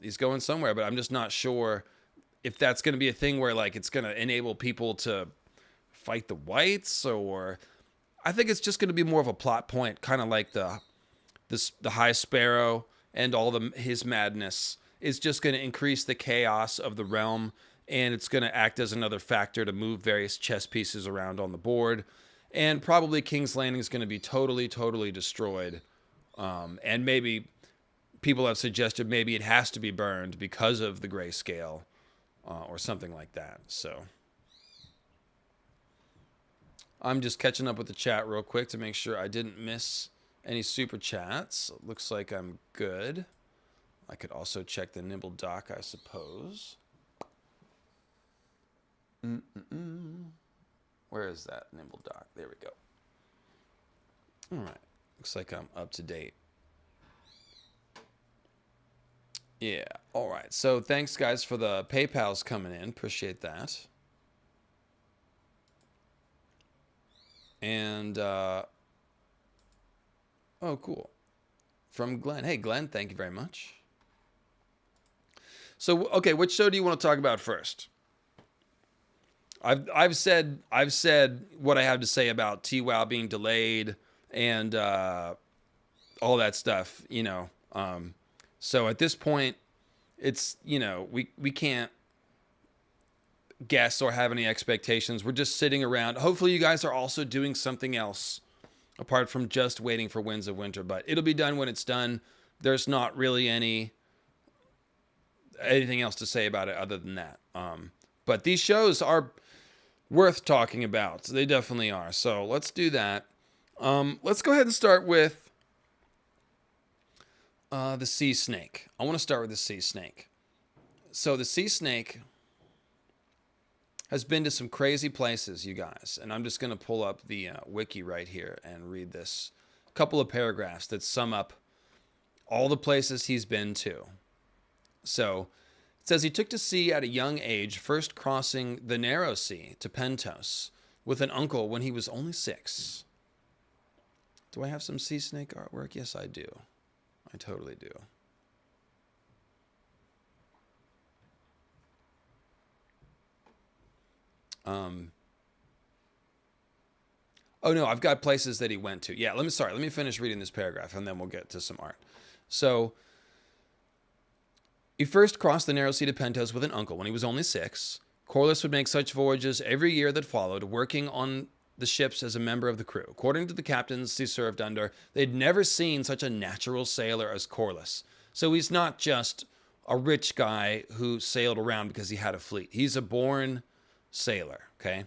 S1: he's going somewhere, but I'm just not sure if that's going to be a thing where like it's going to enable people to fight the whites, or I think it's just going to be more of a plot point, kind of like the High Sparrow and all his madness is just going to increase the chaos of the realm, and it's going to act as another factor to move various chess pieces around on the board. And probably King's Landing is going to be totally, totally destroyed. And maybe people have suggested maybe it has to be burned because of the grayscale or something like that. So I'm just catching up with the chat real quick to make sure I didn't miss any super chats. Looks like I'm good. I could also check the Nimble Doc, I suppose. Where is that Nimble Doc? There we go. All right. Looks like I'm up to date. Yeah. All right. So thanks, guys, for the PayPals coming in. Appreciate that. And, oh, cool. From Glenn. Hey, Glenn, thank you very much. So, okay, which show do you want to talk about first? I've said what I have to say about TWoW being delayed and all that stuff, you know. So at this point, it's, you know, we can't guess or have any expectations. We're just sitting around. Hopefully you guys are also doing something else apart from just waiting for Winds of Winter, but it'll be done when it's done. There's not really anything else to say about it other than that. But these shows are worth talking about. They definitely are. So let's do that. Let's go ahead and start with the Sea Snake. I want to start with the Sea Snake. So the Sea Snake has been to some crazy places, you guys. And I'm just going to pull up the wiki right here and read this couple of paragraphs that sum up all the places he's been to. So it says he took to sea at a young age, first crossing the narrow sea to Pentos with an uncle when he was only 6. Do I have some sea snake artwork? Yes, I do. I totally do. Oh no, I've got places that he went to. Yeah, let me finish reading this paragraph and then we'll get to some art. So he first crossed the narrow sea to Pentos with an uncle when he was only 6. Corlys would make such voyages every year that followed, working on the ships as a member of the crew. According to the captains he served under, they'd never seen such a natural sailor as Corlys. So he's not just a rich guy who sailed around because he had a fleet. He's a born sailor, okay?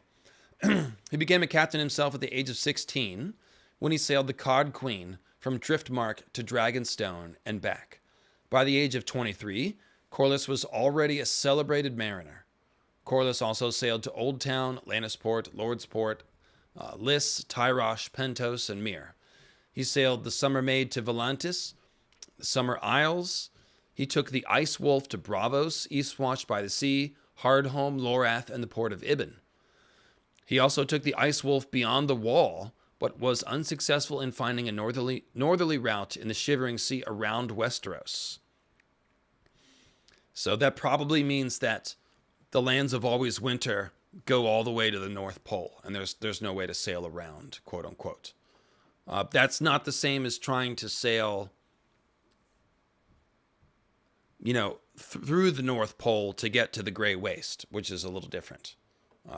S1: He became a captain himself at the age of 16 when he sailed the Cod Queen from Driftmark to Dragonstone and back. By the age of 23, Corlys was already a celebrated mariner. Corlys also sailed to Old Town, Lannisport, Lordsport, Lys, Tyrosh, Pentos, and Myr. He sailed the Summer Maid to Volantis, the Summer Isles. He took the Ice Wolf to Bravos, Eastwatch by the Sea, Hardhome, Lorath, and the port of Ibn. He also took the Ice Wolf beyond the Wall, but was unsuccessful in finding a northerly route in the Shivering Sea around Westeros. So that probably means that the lands of Always Winter go all the way to the North Pole, and there's no way to sail around, quote unquote. That's not the same as trying to sail, through the North Pole to get to the Gray Waste, which is a little different.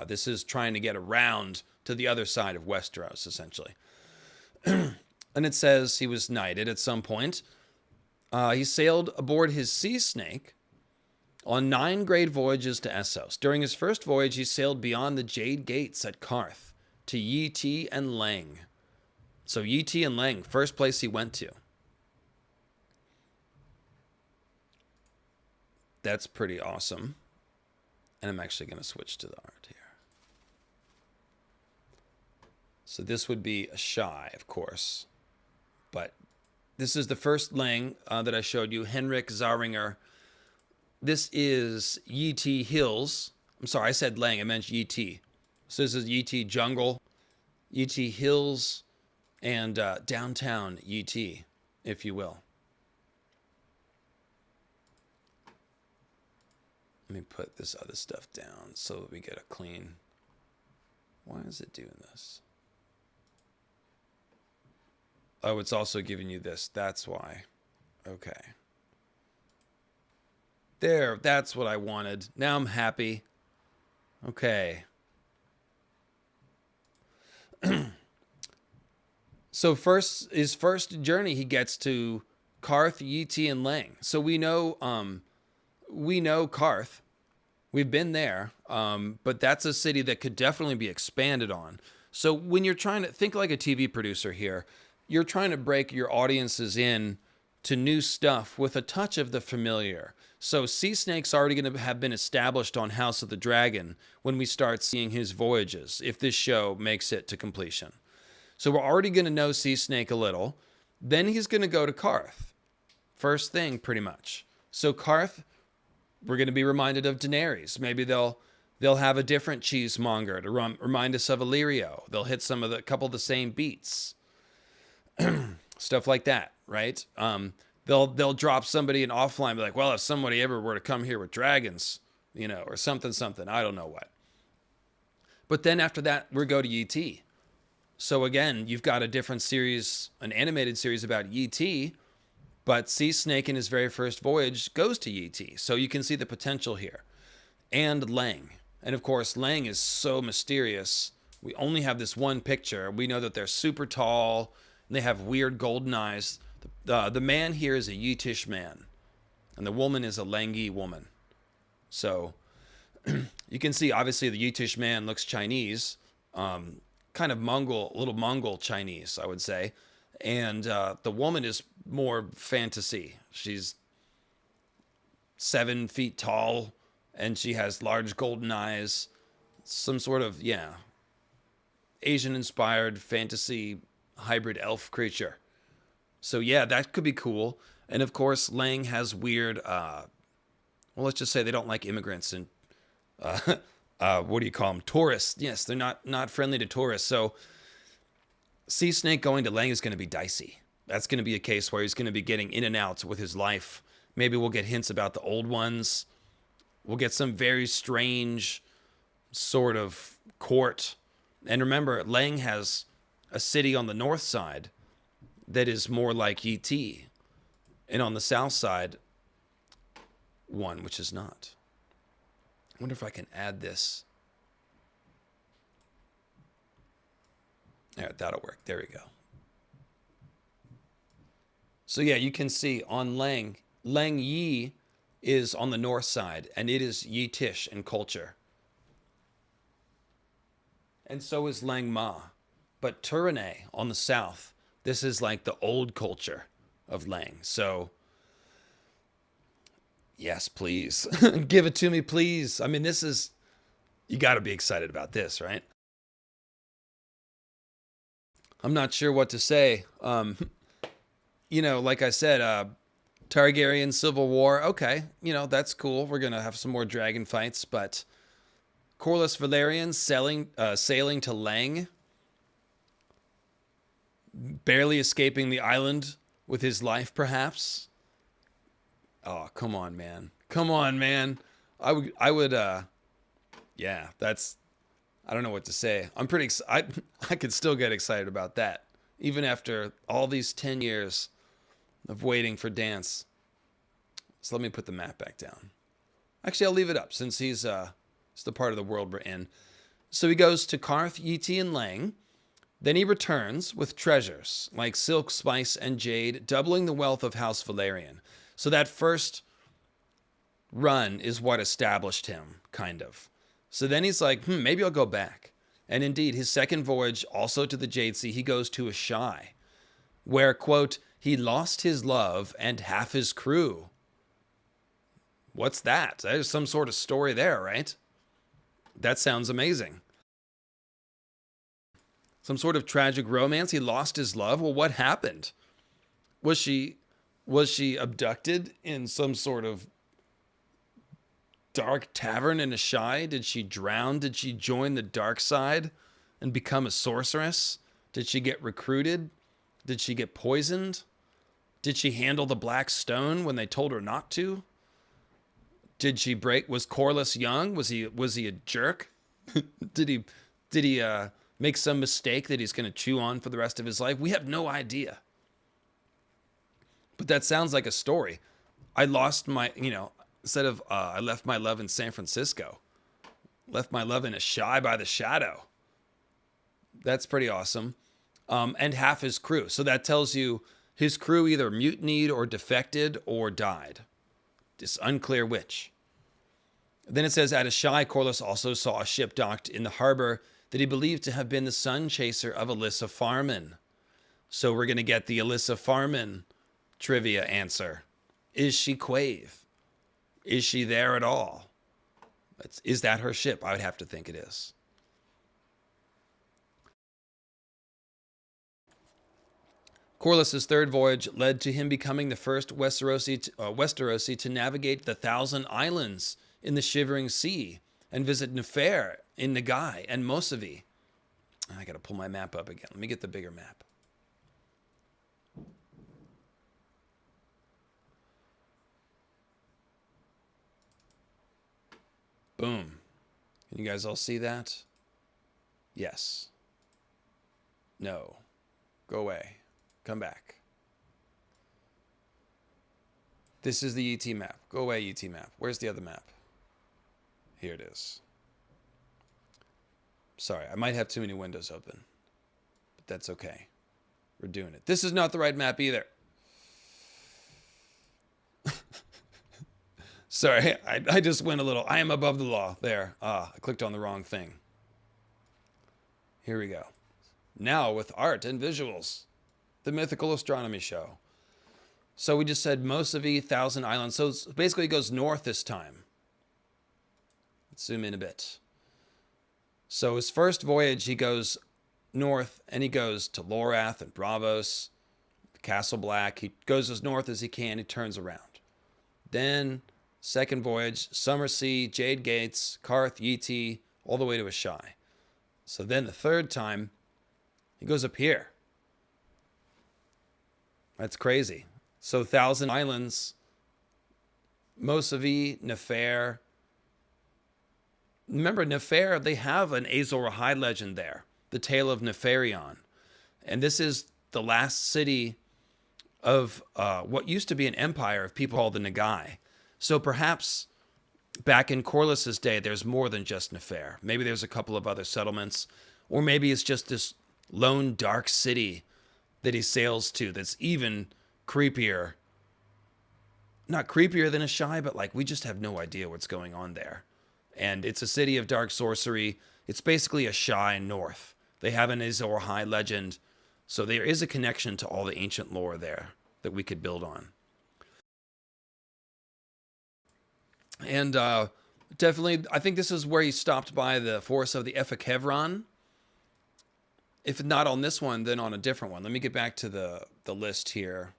S1: This is trying to get around to the other side of Westeros, essentially. And it says he was knighted at some point. He sailed aboard his sea snake on 9 great voyages to Essos. During his first voyage, he sailed beyond the Jade Gates at Karth to Yi Ti and Leng. So Yi Ti and Leng, first place he went to. That's pretty awesome. And I'm actually going to switch to the art here. So this would be a shy, of course. But this is the first Leng that I showed you, Henrik Zaringer. This is Yi Ti Hills. I'm sorry, I said Leng, I meant Yi Ti. So this is Yi Ti Jungle, Yi Ti Hills, and downtown Yi Ti, if you will. Let me put this other stuff down so that we get a clean... Why is it doing this? Oh, it's also giving you this. That's why. Okay. There, that's what I wanted. Now I'm happy. Okay. So his first journey, he gets to Karth, Yi Ti, and Leng. So we know Karth. We've been there, but that's a city that could definitely be expanded on. So when you're trying to think like a TV producer here, you're trying to break your audiences in to new stuff with a touch of the familiar. So Sea Snake's already going to have been established on House of the Dragon when we start seeing his voyages, if this show makes it to completion. So we're already going to know Sea Snake a little. Then he's going to go to Karth. First thing, pretty much. So Karth, we're going to be reminded of Daenerys. Maybe they'll have a different cheesemonger to remind us of Illyrio. They'll hit a couple of the same beats. Stuff like that, right? They'll drop somebody in offline, be like, well, if somebody ever were to come here with dragons, or something, I don't know what. But then after that, we go to Yi Ti. So again, you've got a different series, an animated series about Yi Ti, but Sea Snake in his very first voyage goes to Yi Ti. So you can see the potential here. And Leng. And of course, Leng is so mysterious. We only have this one picture. We know that they're super tall, and they have weird golden eyes. The man here is a Yitish man, and the woman is a Lengi woman. So you can see, obviously, the Yitish man looks Chinese, kind of Mongol, a little Mongol Chinese, I would say. And the woman is more fantasy. She's 7 feet tall, and she has large golden eyes. Some sort of, Asian-inspired fantasy hybrid elf creature. So yeah, that could be cool. And of course, Leng has weird, let's just say they don't like immigrants and, what do you call them? Tourists. Yes, they're not friendly to tourists. So Sea Snake going to Leng is going to be dicey. That's going to be a case where he's going to be getting in and out with his life. Maybe we'll get hints about the old ones. We'll get some very strange sort of court. And remember, Leng has a city on the north side that is more like Yi Ti, and on the south side, one which is not. I wonder if I can add this. All right, that'll work. There we go. So yeah, you can see on Leng Yi is on the north side, and it is Yitish in culture. And so is Leng Ma. But Turene on the south, this is like the old culture of Leng. So, yes, please. Give it to me, please. I mean, you got to be excited about this, right? I'm not sure what to say. Like I said, Targaryen Civil War, okay, that's cool. We're going to have some more dragon fights, but Corlys Velaryon sailing to Leng, barely escaping the island with his life, perhaps. Oh, come on, man. I would, yeah, that's I don't know what to say. I'm pretty excited. I could still get excited about that, even after all these 10 years of waiting for Dance. So let me put the map back down. Actually, I'll leave it up since it's the part of the world we're in. So he goes to Karth, Yeti, and Lang. Then he returns with treasures like silk, spice, and jade, doubling the wealth of House Valerian. So that first run is what established him, kind of. So then he's like, maybe I'll go back. And indeed, his second voyage, also to the Jade Sea, he goes to Asshai, where, quote, he lost his love and half his crew. What's that? There's some sort of story there, right? That sounds amazing. Some sort of tragic romance. He lost his love. Well, what happened? Was she abducted in some sort of dark tavern in Asshai? Did she drown? Did she join the dark side and become a sorceress? Did she get recruited? Did she get poisoned? Did she handle the black stone when they told her not to? Did she break? Was Corlys young? Was he a jerk? Did he make some mistake that he's going to chew on for the rest of his life? We have no idea. But that sounds like a story. I lost my, instead of I left my love in San Francisco, left my love in Asshai by the shadow. That's pretty awesome. And half his crew. So that tells you his crew either mutinied or defected or died. It's unclear which. Then it says, at Asshai, Corlys also saw a ship docked in the harbor that he believed to have been the sun chaser of Alyssa Farman. So we're going to get the Alyssa Farman trivia answer. Is she Quave? Is she there at all? Is that her ship? I would have to think it is. Corlys' third voyage led to him becoming the first Westerosi to navigate the 1,000 islands in the Shivering Sea and visit Nefer in Nagai and Mosavi. I got to pull my map up again. Let me get the bigger map. Boom. Can you guys all see that? Yes. No. Go away. Come back. This is the ET map. Go away, ET map. Where's the other map? Here it is. Sorry, I might have too many windows open. But that's okay. We're doing it. This is not the right map either. Sorry, I just went a little. I am above the law. There. I clicked on the wrong thing. Here we go. Now with art and visuals. The Mythical Astronomy Show. So we just said Mosavi, 1,000 Islands. So basically it goes north this time. Let's zoom in a bit. So his first voyage, he goes north and he goes to Lorath and Bravos, Castle Black. He goes as north as he can. He turns around. Then second voyage, Summersea, Jade Gates, Karth, Yeti, all the way to Asshai. So then the third time, he goes up here. That's crazy. So 1,000 Islands, Mosavi, Nefer. Remember, Nefer, they have an Azor Ahai legend there, the Tale of Neferion. And this is the last city of what used to be an empire of people called the Nagai. So perhaps back in Corlys' day, there's more than just Nefer. Maybe there's a couple of other settlements, or maybe it's just this lone dark city that he sails to that's even creepier. Not creepier than Asshai, but like we just have no idea what's going on there. And it's a city of dark sorcery. It's basically Asshai north. They have an Azor Ahai legend, so there is a connection to all the ancient lore there that we could build on. And definitely, I think this is where he stopped by the forest of the Ephekevron. If not on this one, then on a different one. Let me get back to the list here.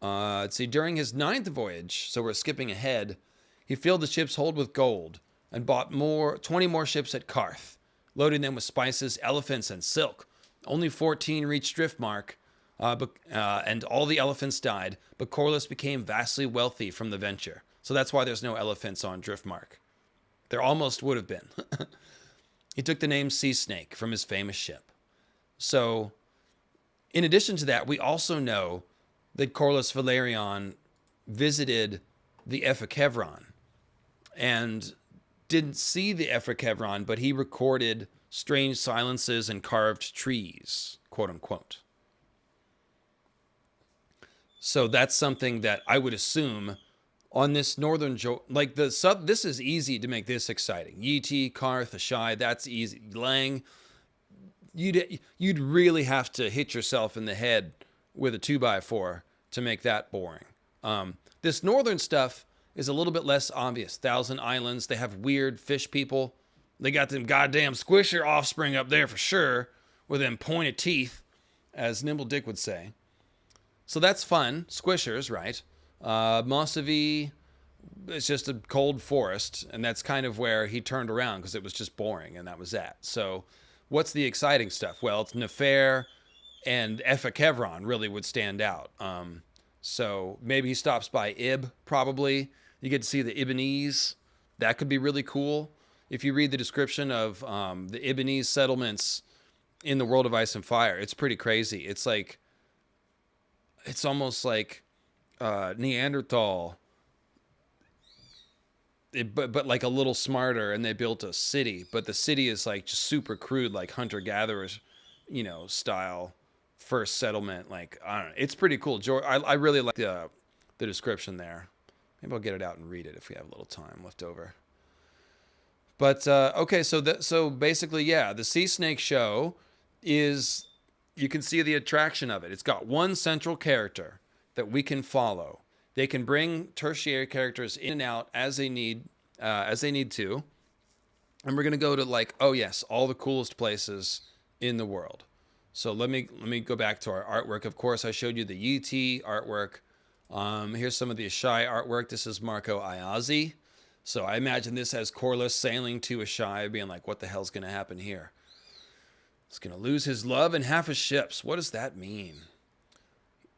S1: Let's see. During his 9th voyage, so we're skipping ahead, he filled the ship's hold with gold and bought 20 more ships at Karth, loading them with spices, elephants, and silk. Only 14 reached Driftmark, and all the elephants died, but Corlys became vastly wealthy from the venture. So that's why there's no elephants on Driftmark. There almost would have been. He took the name Sea Snake from his famous ship. So, in addition to that, we also know that Corlys Velaryon visited the Ephekevron and didn't see the Ephekevron, but he recorded strange silences and carved trees, quote unquote. So that's something that I would assume on this northern like the sub. This is easy to make this exciting. Yeti, Karth, Ashai, that's easy. Lang, you'd really have to hit yourself in the head with a 2x4 to make that boring. This northern stuff is a little bit less obvious. Thousand Islands, they have weird fish people. They got them goddamn squisher offspring up there for sure, with them pointed teeth, as Nimble Dick would say. So that's fun. Squishers, right? Mossavi, it's just a cold forest, and that's kind of where he turned around because it was just boring, and that was that. So what's the exciting stuff? Well, it's Nefer and Ephekevron really would stand out. So maybe he stops by Ib, probably. You get to see the Ibonese. That could be really cool. If you read the description of the Ibonese settlements in the World of Ice and Fire, it's pretty crazy. It's like, it's almost like Neanderthal, but like a little smarter, and they built a city. But the city is like just super crude, like hunter-gatherers, style first settlement. Like, I don't know. It's pretty cool. I really like the description there. Maybe I'll get it out and read it if we have a little time left over. But okay, so basically, yeah, the Sea Snake show is, you can see the attraction of it. It's got one central character that we can follow. They can bring tertiary characters in and out as they need to, and we're gonna go to, like, oh yes, all the coolest places in the world. So let me go back to our artwork. Of course, I showed you the Yeti artwork. Here's some of the Ashai artwork. This is Marco Ayazi. So I imagine this has Corlys sailing to Ashai, being like, what the hell's going to happen here? He's going to lose his love and half his ships. What does that mean?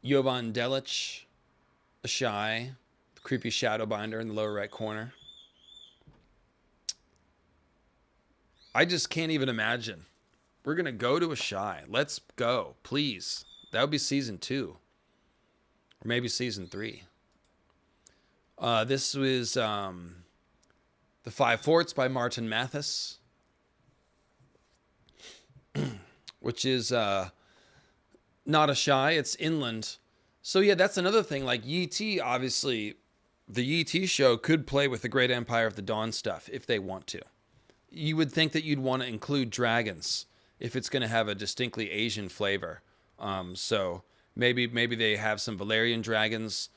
S1: Jovan Delic, Ashai, the creepy Shadowbinder in the lower right corner. I just can't even imagine. We're going to go to Ashai. Let's go, please. That would be season 2. Or maybe season 3. This was The Five Forts by Martin Mathis, which is not Ashai, it's inland. So yeah, that's another thing. Like Yeti, obviously, the Yeti show could play with the Great Empire of the Dawn stuff if they want to. You would think that you'd want to include dragons if it's going to have a distinctly Asian flavor. So maybe they have some Valyrian dragons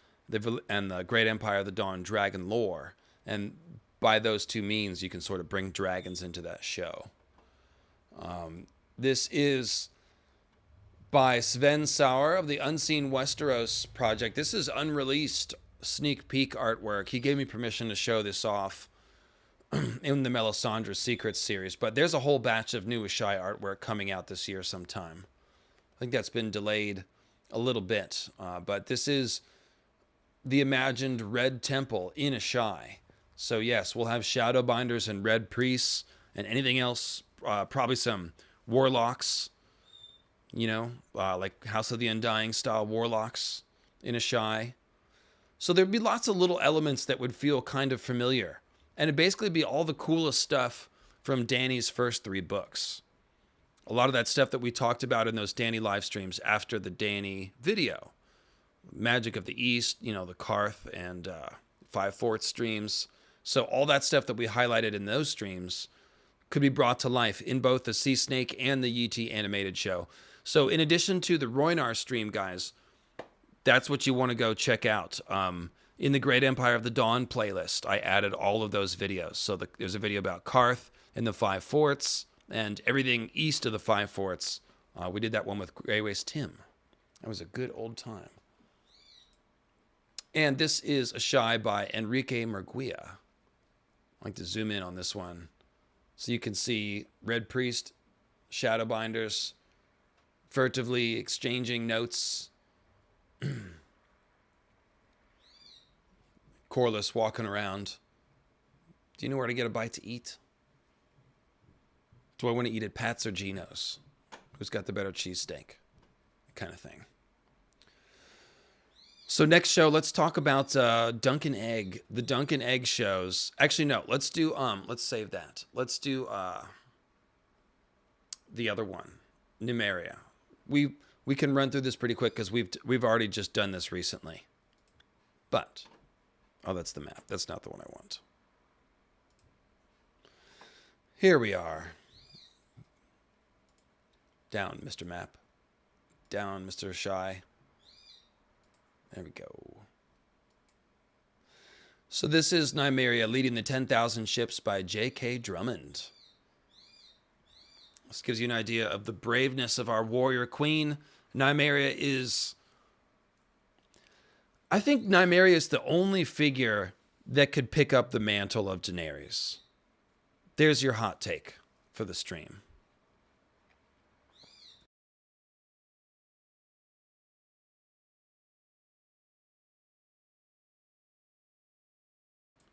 S1: and the Great Empire of the Dawn dragon lore. And by those two means, you can sort of bring dragons into that show. This is by Sven Sauer of the Unseen Westeros project. This is unreleased sneak peek artwork. He gave me permission to show this off in the Melisandre Secrets series, but there's a whole batch of new Ashai artwork coming out this year sometime. I think that's been delayed a little bit, but this is the imagined Red Temple in Ashai. So yes, we'll have Shadowbinders and Red Priests and anything else, probably some Warlocks, like House of the Undying style Warlocks in Ashai. So there'd be lots of little elements that would feel kind of familiar. And it'd basically be all the coolest stuff from Dany's first 3 books. A lot of that stuff that we talked about in those Dany live streams after the Dany video. Magic of the East, the Karth and Five Forts streams. So all that stuff that we highlighted in those streams could be brought to life in both the Sea Snake and the Yeti animated show. So in addition to the Rhoynar stream, guys, that's what you want to go check out. In the Great Empire of the Dawn playlist, I added all of those videos. So there's a video about Karth and the Five Forts and everything east of the Five Forts. We did that one with Grey Waste Tim. That was a good old time. And this is Ashai by Enrique Murguia. I like to zoom in on this one so you can see Red Priest, Shadowbinders, furtively exchanging notes. Corlys walking around. Do you know where to get a bite to eat? Do I want to eat at Pat's or Geno's? Who's got the better cheesesteak? Kind of thing. So next show, let's talk about Dunkin' Egg. The Dunkin' Egg shows. Actually, no. Let's do. Let's save that. Let's do the other one, Nymeria. We can run through this pretty quick because we've already just done this recently. But that's the map. That's not the one I want. Here we are. Down, Mr. Map. Down, Mr. Shy. There we go. So this is Nymeria leading the 10,000 ships by J.K. Drummond. This gives you an idea of the braveness of our warrior queen. Nymeria is... I think Nymeria is the only figure that could pick up the mantle of Daenerys. There's your hot take for the stream.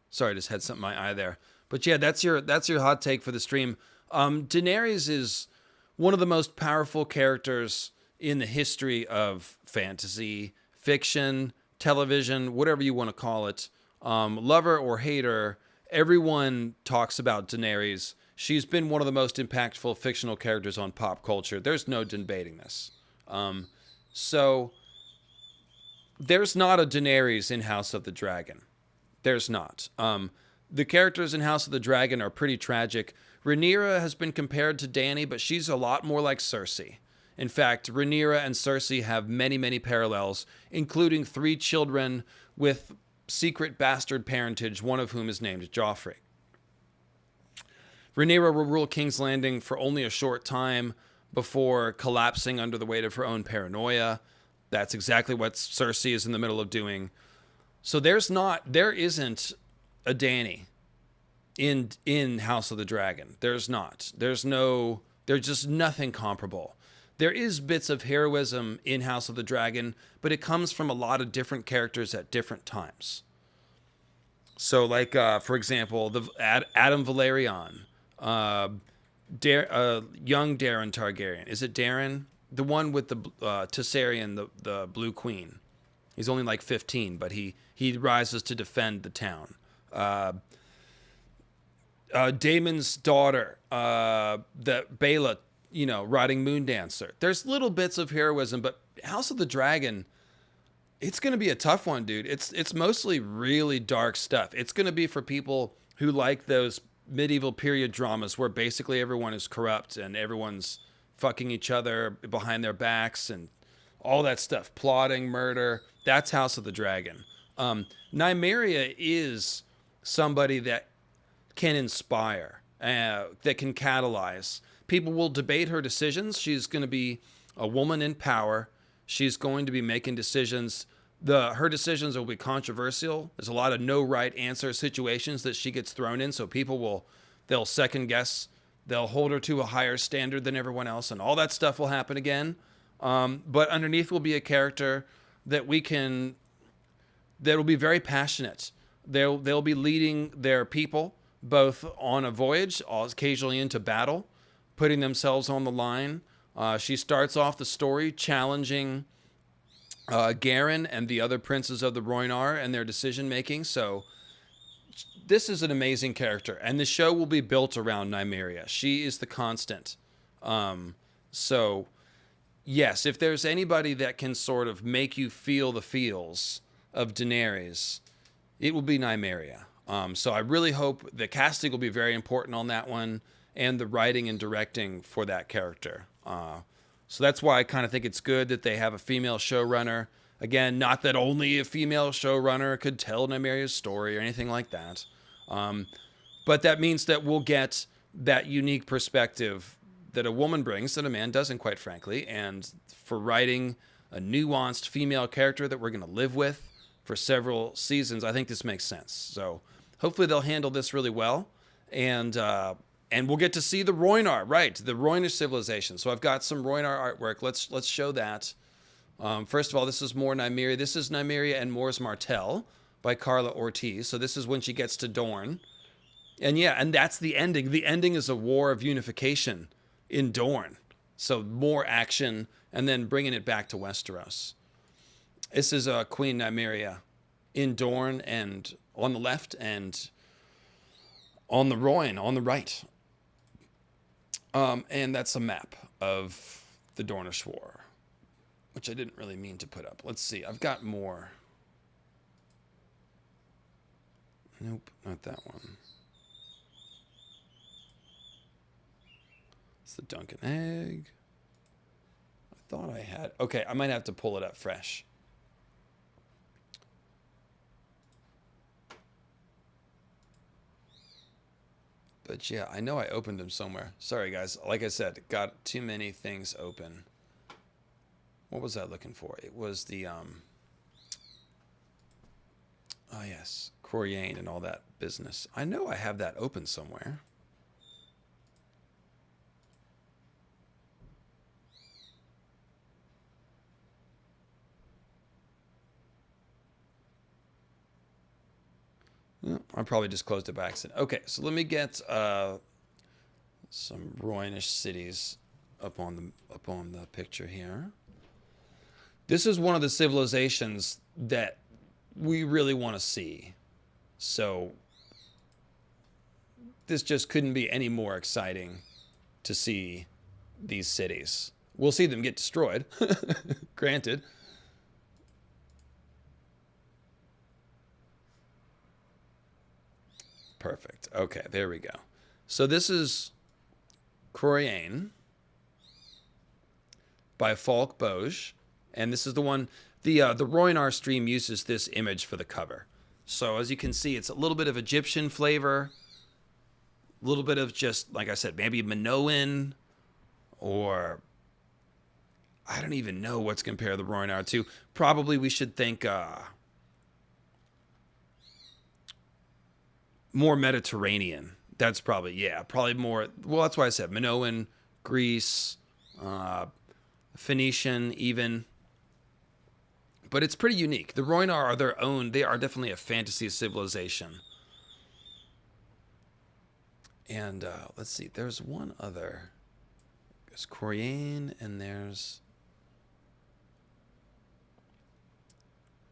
S1: Sorry, I just had something in my eye there. But yeah, that's your hot take for the stream. Daenerys is one of the most powerful characters in the history of fantasy, fiction, television, whatever you want to call it. Lover or hater, everyone talks about Daenerys. She's been one of the most impactful fictional characters on pop culture. There's no debating this. So there's not a Daenerys in House of the Dragon. There's not. The characters in House of the Dragon are pretty tragic. Rhaenyra has been compared to Dany, but she's a lot more like Cersei. In fact, Rhaenyra and Cersei have many, many parallels, including 3 children with secret bastard parentage, one of whom is named Joffrey. Rhaenyra will rule King's Landing for only a short time before collapsing under the weight of her own paranoia. That's exactly what Cersei is in the middle of doing. So there isn't a Dany in House of the Dragon. There's not. There's just nothing comparable. There is bits of heroism in House of the Dragon, but it comes from a lot of different characters at different times. So like, for example, Adam Valerian, young Daeron Targaryen. Is it Daeron? The one with the Tessarion, the Blue Queen. He's only like 15, but he rises to defend the town. Daemon's daughter, the Baela, riding Moondancer. There's little bits of heroism, but House of the Dragon, it's going to be a tough one, dude. It's mostly really dark stuff. It's going to be for people who like those medieval period dramas where basically everyone is corrupt and everyone's fucking each other behind their backs and all that stuff. Plotting, murder. That's House of the Dragon. Nymeria is somebody that can inspire, that can catalyze. People will debate her decisions. She's going to be a woman in power. She's going to be making decisions. Her decisions will be controversial. There's a lot of no right answer situations that she gets thrown in. So they'll second guess. They'll hold her to a higher standard than everyone else, and all that stuff will happen again. But underneath will be a character that will be very passionate. They'll be leading their people both on a voyage, occasionally into battle, putting themselves on the line. She starts off the story challenging Garen and the other princes of the Rhoynar and their decision making. So this is an amazing character, and the show will be built around Nymeria. She is the constant. So yes, if there's anybody that can sort of make you feel the feels of Daenerys, it will be Nymeria. So I really hope the casting will be very important on that one, and the writing and directing for that character. So that's why I kind of think it's good that they have a female showrunner. Again, not that only a female showrunner could tell Nymeria's story or anything like that. But that means that we'll get that unique perspective that a woman brings that a man doesn't, quite frankly. And for writing a nuanced female character that we're going to live with for several seasons, I think this makes sense. So hopefully they'll handle this really well. And we'll get to see the Rhoynar, right? The Rhoynar civilization. So I've got some Rhoynar artwork. Let's show that. First of all, this is more Nymeria. This is Nymeria and Mors Martell by Carla Ortiz. So this is when she gets to Dorne. And yeah, and that's the ending. The ending is a war of unification in Dorne. So more action, and then bringing it back to Westeros. This is Queen Nymeria in Dorne, and on the left, and on the Rhoynar on the right. And that's a map of the Dornish War, which I didn't really mean to put up. Let's see. I've got more. Nope, not that one. It's the Dunkin' Egg. I thought I had. Okay, I might have to pull it up fresh. But yeah, I know I opened them somewhere. Sorry, guys. Like I said, got too many things open. What was I looking for? It was the, oh yes, Rhoynar and all that business. I know I have that open somewhere. I probably just closed it by accident. Okay, so let me get some Rhoynish cities up on the picture here. This is one of the civilizations that we really want to see. So this just couldn't be any more exciting to see these cities. We'll see them get destroyed, granted. Perfect. Okay, there we go. So this is Rhoynar by Falk Boge, and this is the one. The Rhoynar stream uses this image for the cover. So as you can see, it's a little bit of Egyptian flavor, a little bit of just, like I said, maybe Minoan, or I don't even know what's compare the Rhoynar to. Probably we should think more Mediterranean. That's probably, yeah, probably more. Well, that's why I said Minoan, Greece, Phoenician, even. But it's pretty unique. The Rhoynar are their own. They are definitely a fantasy civilization. And let's see. There's one other. There's Rhoynar, and there's.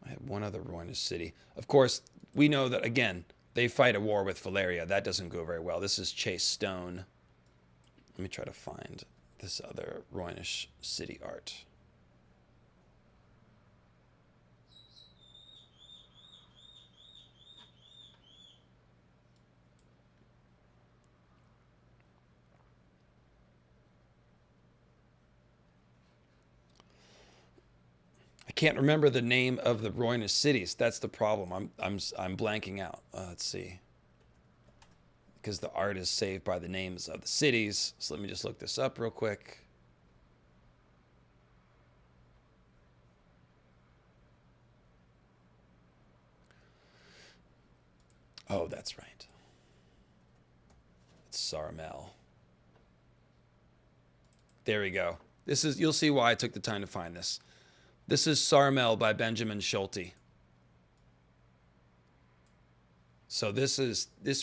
S1: I have one other Rhoynish city. Of course, we know that, again, they fight a war with Valyria. That doesn't go very well. This is Chase Stone. Let me try to find this other Rhoynish city art. I can't remember the name of the Rhoynish cities. That's the problem. I'm blanking out. Let's see. Because the art is saved by the names of the cities. So let me just look this up real quick. Oh, that's right. It's Sarmel. There we go. This is, you'll see why I took the time to find this. This is Sarmel by Benjamin Schulte. So this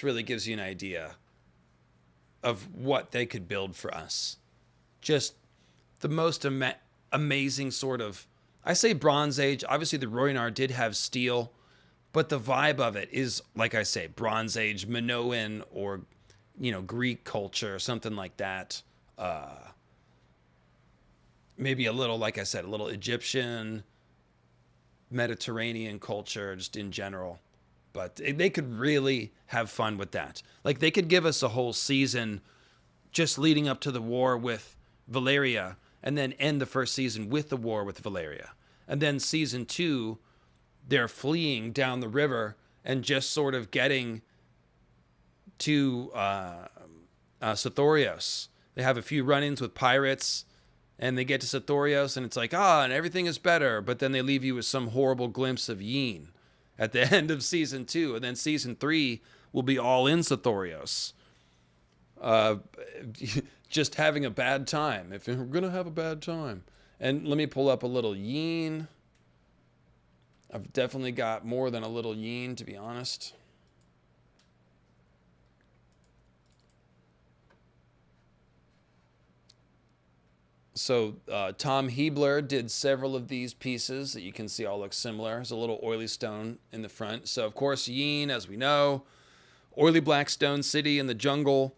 S1: really gives you an idea of what they could build for us. Just the most amazing sort of, I say Bronze Age. Obviously the Rhoynar did have steel, but the vibe of it is, like I say, Bronze Age, Minoan, or, you know, Greek culture, something like that. Maybe a little, like I said, a little Egyptian, Mediterranean culture, just in general. But they could really have fun with that. Like, they could give us a whole season just leading up to the war with Valyria, and then end the first season with the war with Valyria. And then season 2, they're fleeing down the river and just sort of getting to Sithorios. They have a few run-ins with pirates, and they get to Sithorios, and it's like, and everything is better. But then they leave you with some horrible glimpse of Yin at the end of season 2. And then season 3 will be all in Sithorios. Just having a bad time. If you're going to have a bad time. And let me pull up a little Yin. I've definitely got more than a little Yin, to be honest. So Tom Hebler did several of these pieces that you can see all look similar. There's a little oily stone in the front. So of course, Yeen, as we know, oily black stone city in the jungle.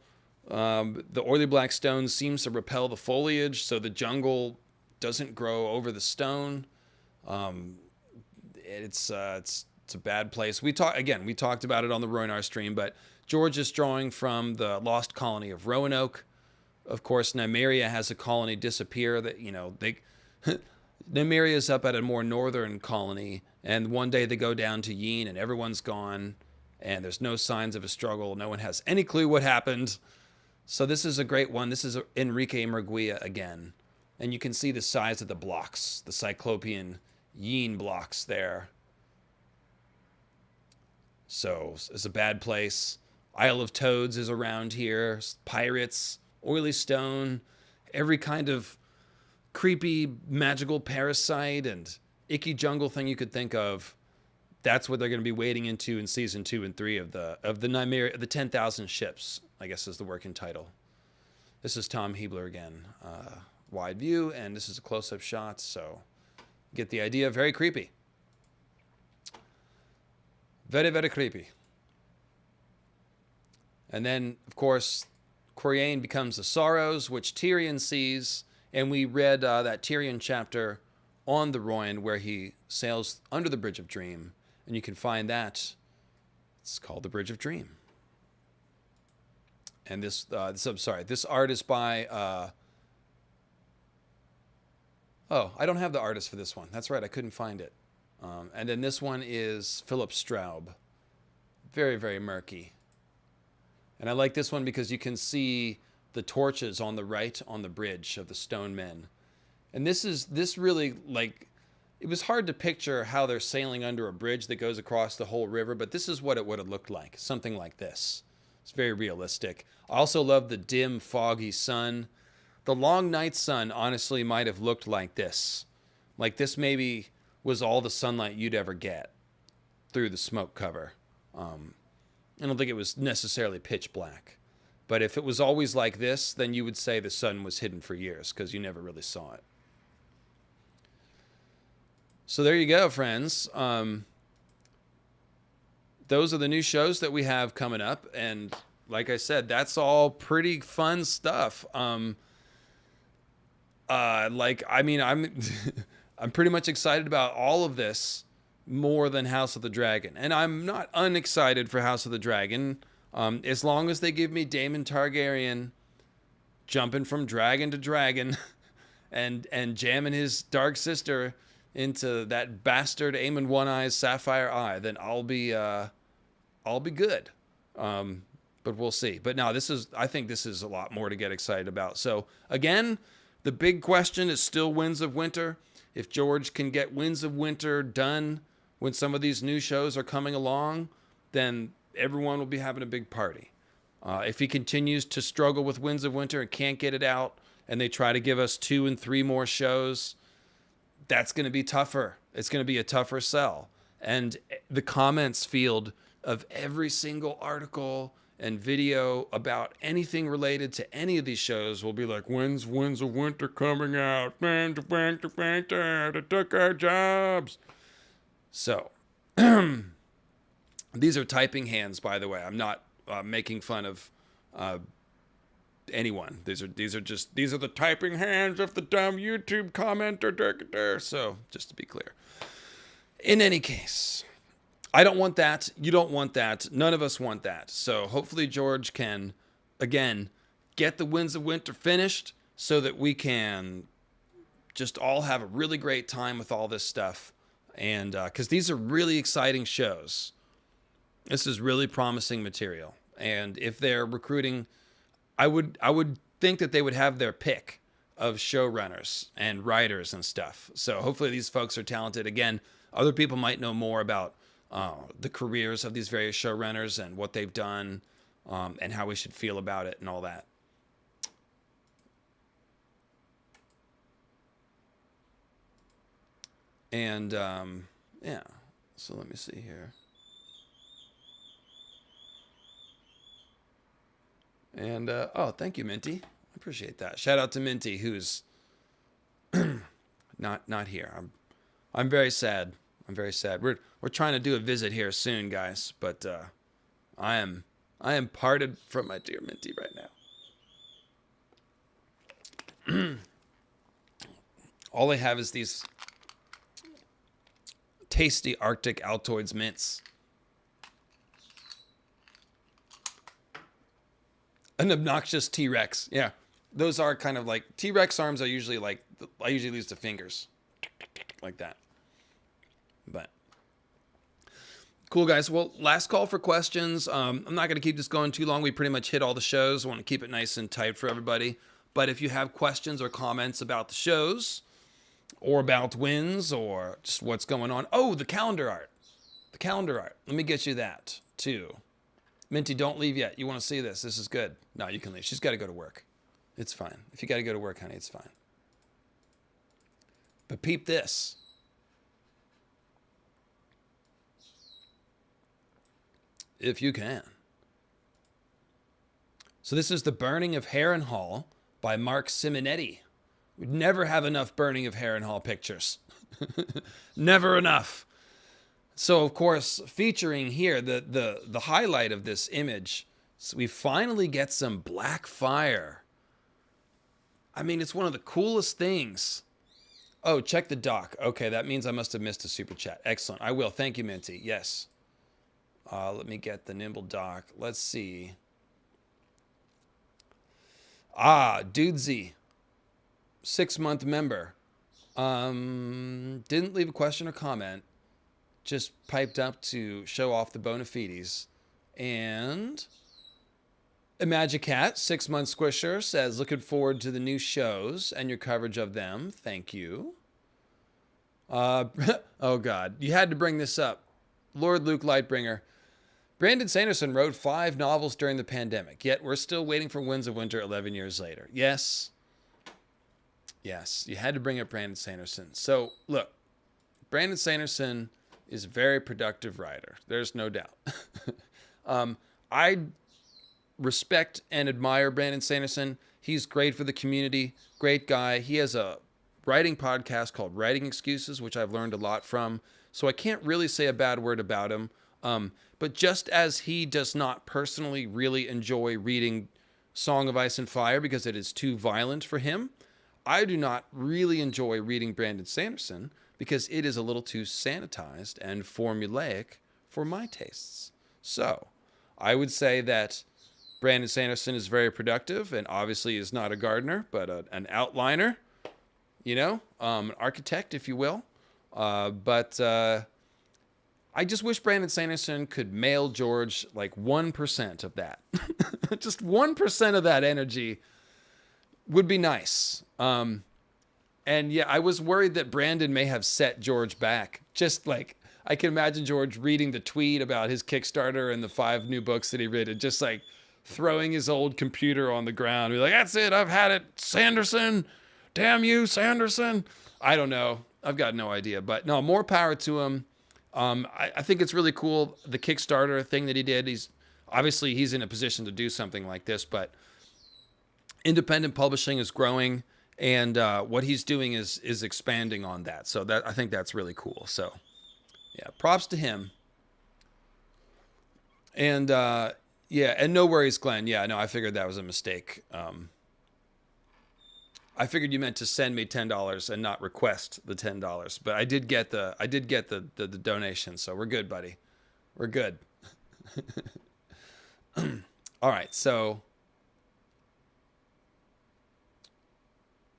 S1: The oily black stone seems to repel the foliage, so the jungle doesn't grow over the stone. It's a bad place. We talked about it on the Rhoynar stream, but George is drawing from the lost colony of Roanoke. Of course, Nymeria has a colony disappear that, Nymeria is up at a more northern colony, and one day they go down to Yeen and everyone's gone, and there's no signs of a struggle. No one has any clue what happened. So this is a great one. This is Enrique Murguia again. And you can see the size of the blocks, the Cyclopean Yeen blocks there. So it's a bad place. Isle of Toads is around here. Pirates, oily stone, every kind of creepy magical parasite and icky jungle thing you could think of. That's what they're going to be wading into in season 2 and 3 of the Nymeria, the 10,000 ships, I guess is the working title. This is Tom Hebler again, wide view, and this is a close-up shot, so get the idea. Very creepy. Very, very creepy. And then, of course, Coriane becomes the Sorrows, which Tyrion sees, and we read that Tyrion chapter on the Rhoynar where he sails under the Bridge of Dream, and you can find that. It's called the Bridge of Dream. And this art is by, I don't have the artist for this one. That's right, I couldn't find it. And then this one is Philip Straub. Very, very murky. And I like this one because you can see the torches on the right on the bridge of the stone men. And this really, like, it was hard to picture how they're sailing under a bridge that goes across the whole river, but this is what it would have looked like. Something like this. It's very realistic. I also love the dim, foggy sun. The long night sun honestly might have looked like this. Like this maybe was all the sunlight you'd ever get through the smoke cover. I don't think it was necessarily pitch black. But if it was always like this, then you would say the sun was hidden for years because you never really saw it. So there you go, friends. Those are the new shows that we have coming up. And like I said, that's all pretty fun stuff. I'm I'm pretty much excited about all of this more than House of the Dragon. And I'm not unexcited for House of the Dragon. As long as they give me Daemon Targaryen jumping from dragon to dragon and jamming his dark sister into that bastard Aemon One Eye's Sapphire Eye, then I'll be good. But we'll see. But no, I think this is a lot more to get excited about. So again, the big question is still Winds of Winter. If George can get Winds of Winter done when some of these new shows are coming along, then everyone will be having a big party. If he continues to struggle with Winds of Winter and can't get it out, and they try to give us 2 and 3 more shows, that's going to be tougher. It's going to be a tougher sell. And the comments field of every single article and video about anything related to any of these shows will be like, when's Winds of Winter coming out? Man, they took our jobs. So, these are typing hands, by the way. I'm not making fun of anyone. These are the typing hands of the dumb YouTube commenter. So, just to be clear. In any case, I don't want that. You don't want that. None of us want that. So hopefully George can, again, get the Winds of Winter finished so that we can just all have a really great time with all this stuff. And because these are really exciting shows. This is really promising material. And if they're recruiting, I would think that they would have their pick of showrunners and writers and stuff. So hopefully these folks are talented. Again, other people might know more about the careers of these various showrunners and what they've done and how we should feel about it and all that. And yeah, so let me see here. And oh, thank you, Minty. I appreciate that. Shout out to Minty, who's Not here. I'm very sad. I'm very sad. We're trying to do a visit here soon, guys, but I am parted from my dear Minty right now. All I have is these tasty Arctic Altoids mints. An obnoxious T-Rex. Yeah. Those are kind of like T-Rex arms are usually like, I usually use the fingers like that. But cool, guys. Well, last call for questions. I'm not going to keep this going too long. We pretty much hit all the shows. I want to keep it nice and tight for everybody. But if you have questions or comments about the shows or about wins or just what's going on. Oh, the calendar art. The calendar art. Let me get you that too. Minty, don't leave yet. You want to see this. This is good. No, you can leave. She's got to go to work. It's fine. If you got to go to work, honey, it's fine. But peep this. If you can. So this is The Burning of Harrenhal by Mark Simonetti. We'd never have enough Burning of Harrenhal pictures. Never enough. So, of course, featuring here, the highlight of this image, so we finally get some black fire. I mean, it's one of the coolest things. Oh, check the doc. Okay, that means I must have missed a super chat. Excellent. I will. Thank you, Minty. Yes. Let me get the Nimble doc. Let's see. Dudesy. 6-month member. Didn't leave a question or comment. Just piped up to show off the bona fides. And Imagicat, 6-month squisher, says, looking forward to the new shows and your coverage of them. Thank you. Oh, God. You had to bring this up. Lord Luke Lightbringer. Brandon Sanderson wrote 5 novels during the pandemic, yet we're still waiting for Winds of Winter 11 years later. Yes. Yes, you had to bring up Brandon Sanderson. So, look, Brandon Sanderson is a very productive writer. There's no doubt. I respect and admire Brandon Sanderson. He's great for the community, great guy. He has a writing podcast called Writing Excuses, which I've learned a lot from. So I can't really say a bad word about him. But just as he does not personally really enjoy reading Song of Ice and Fire because it is too violent for him, I do not really enjoy reading Brandon Sanderson because it is a little too sanitized and formulaic for my tastes. So I would say that Brandon Sanderson is very productive and obviously is not a gardener, but an outliner, an architect, if you will. But I just wish Brandon Sanderson could mail George like 1% of that. Just 1% of that energy would be nice. And yeah, I was worried that Brandon may have set George back. Just like, I can imagine George reading the tweet about his Kickstarter and the 5 new books that he read and just like throwing his old computer on the ground. Be like, that's it, I've had it, Sanderson. Damn you, Sanderson. I don't know. I've got no idea. But no, more power to him. I think it's really cool, the Kickstarter thing that he did. He's in a position to do something like this, but independent publishing is growing, and what he's doing is expanding on that. So that I think that's really cool. So yeah, props to him. And yeah, and no worries, Glenn. Yeah, no, I figured that was a mistake. I figured you meant to send me $10 and not request the $10, but I did get the donation, so we're good, buddy. We're good. All right, so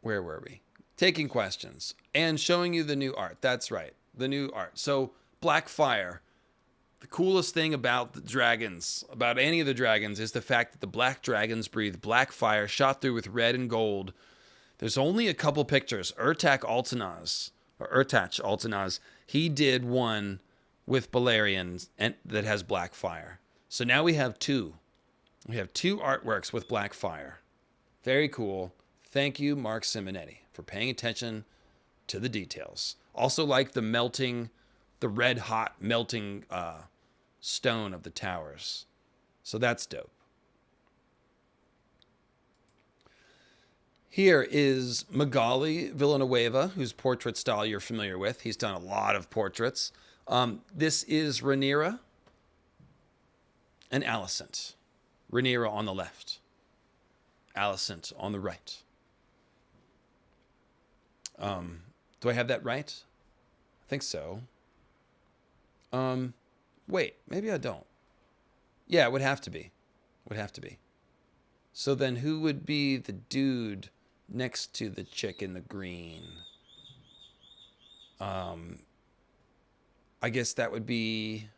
S1: where were we? Taking questions and showing you the new art. That's right, the new art. So Black Fire. The coolest thing about the dragons, about any of the dragons, is the fact that the black dragons breathe black fire shot through with red and gold. There's only a couple pictures. Urtach Altanaz, he did one with Balerion and that has black fire. So now we have 2. We have 2 artworks with black fire. Very cool. Thank you, Mark Simonetti, for paying attention to the details. Also like the red hot melting stone of the towers. So that's dope. Here is Magali Villanueva, whose portrait style you're familiar with. He's done a lot of portraits. This is Rhoynar and Alicent. Rhaenyra on the left, Alicent on the right. Do I have that right? I think so. Wait, maybe I don't. Yeah, it would have to be. Would have to be. So then who would be the dude next to the chick in the green? I guess that would be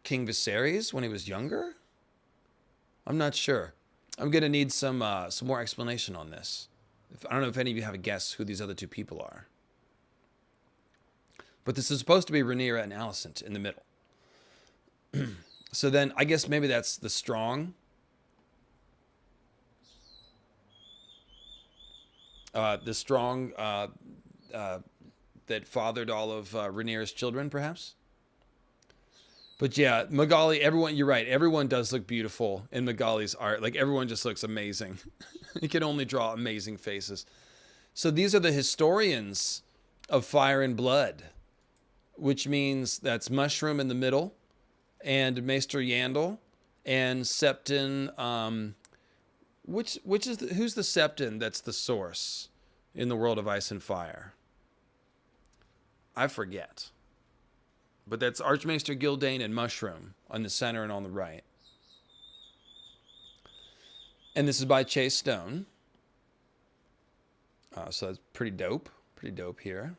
S1: King Viserys when he was younger? I'm not sure. I'm going to need some more explanation on this. I don't know if any of you have a guess who these other two people are. But this is supposed to be Rhaenyra and Alicent in the middle. So then I guess maybe that's the strong. The strong that fathered all of Rhaenyra's children, perhaps. But yeah, Magali, everyone, you're right. Everyone does look beautiful in Magali's art. Like, everyone just looks amazing. He can only draw amazing faces. So these are the historians of Fire and Blood, which means that's Mushroom in the middle, and Maester Yandel, and Septon. Who's the Septon that's the source in the world of Ice and Fire? I forget. But that's Archmaester Gildane and Mushroom on the center and on the right. And this is by Chase Stone. So that's pretty dope. Pretty dope here.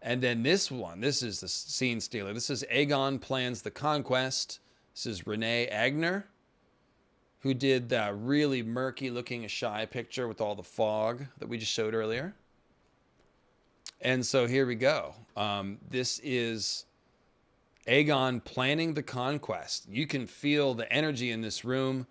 S1: And then this one, this is the scene stealer. This is Aegon Plans the Conquest. This is Renee Agner, who did that really murky looking Ashai picture with all the fog that we just showed earlier. And so here we go. This is Aegon planning the conquest. You can feel the energy in this room.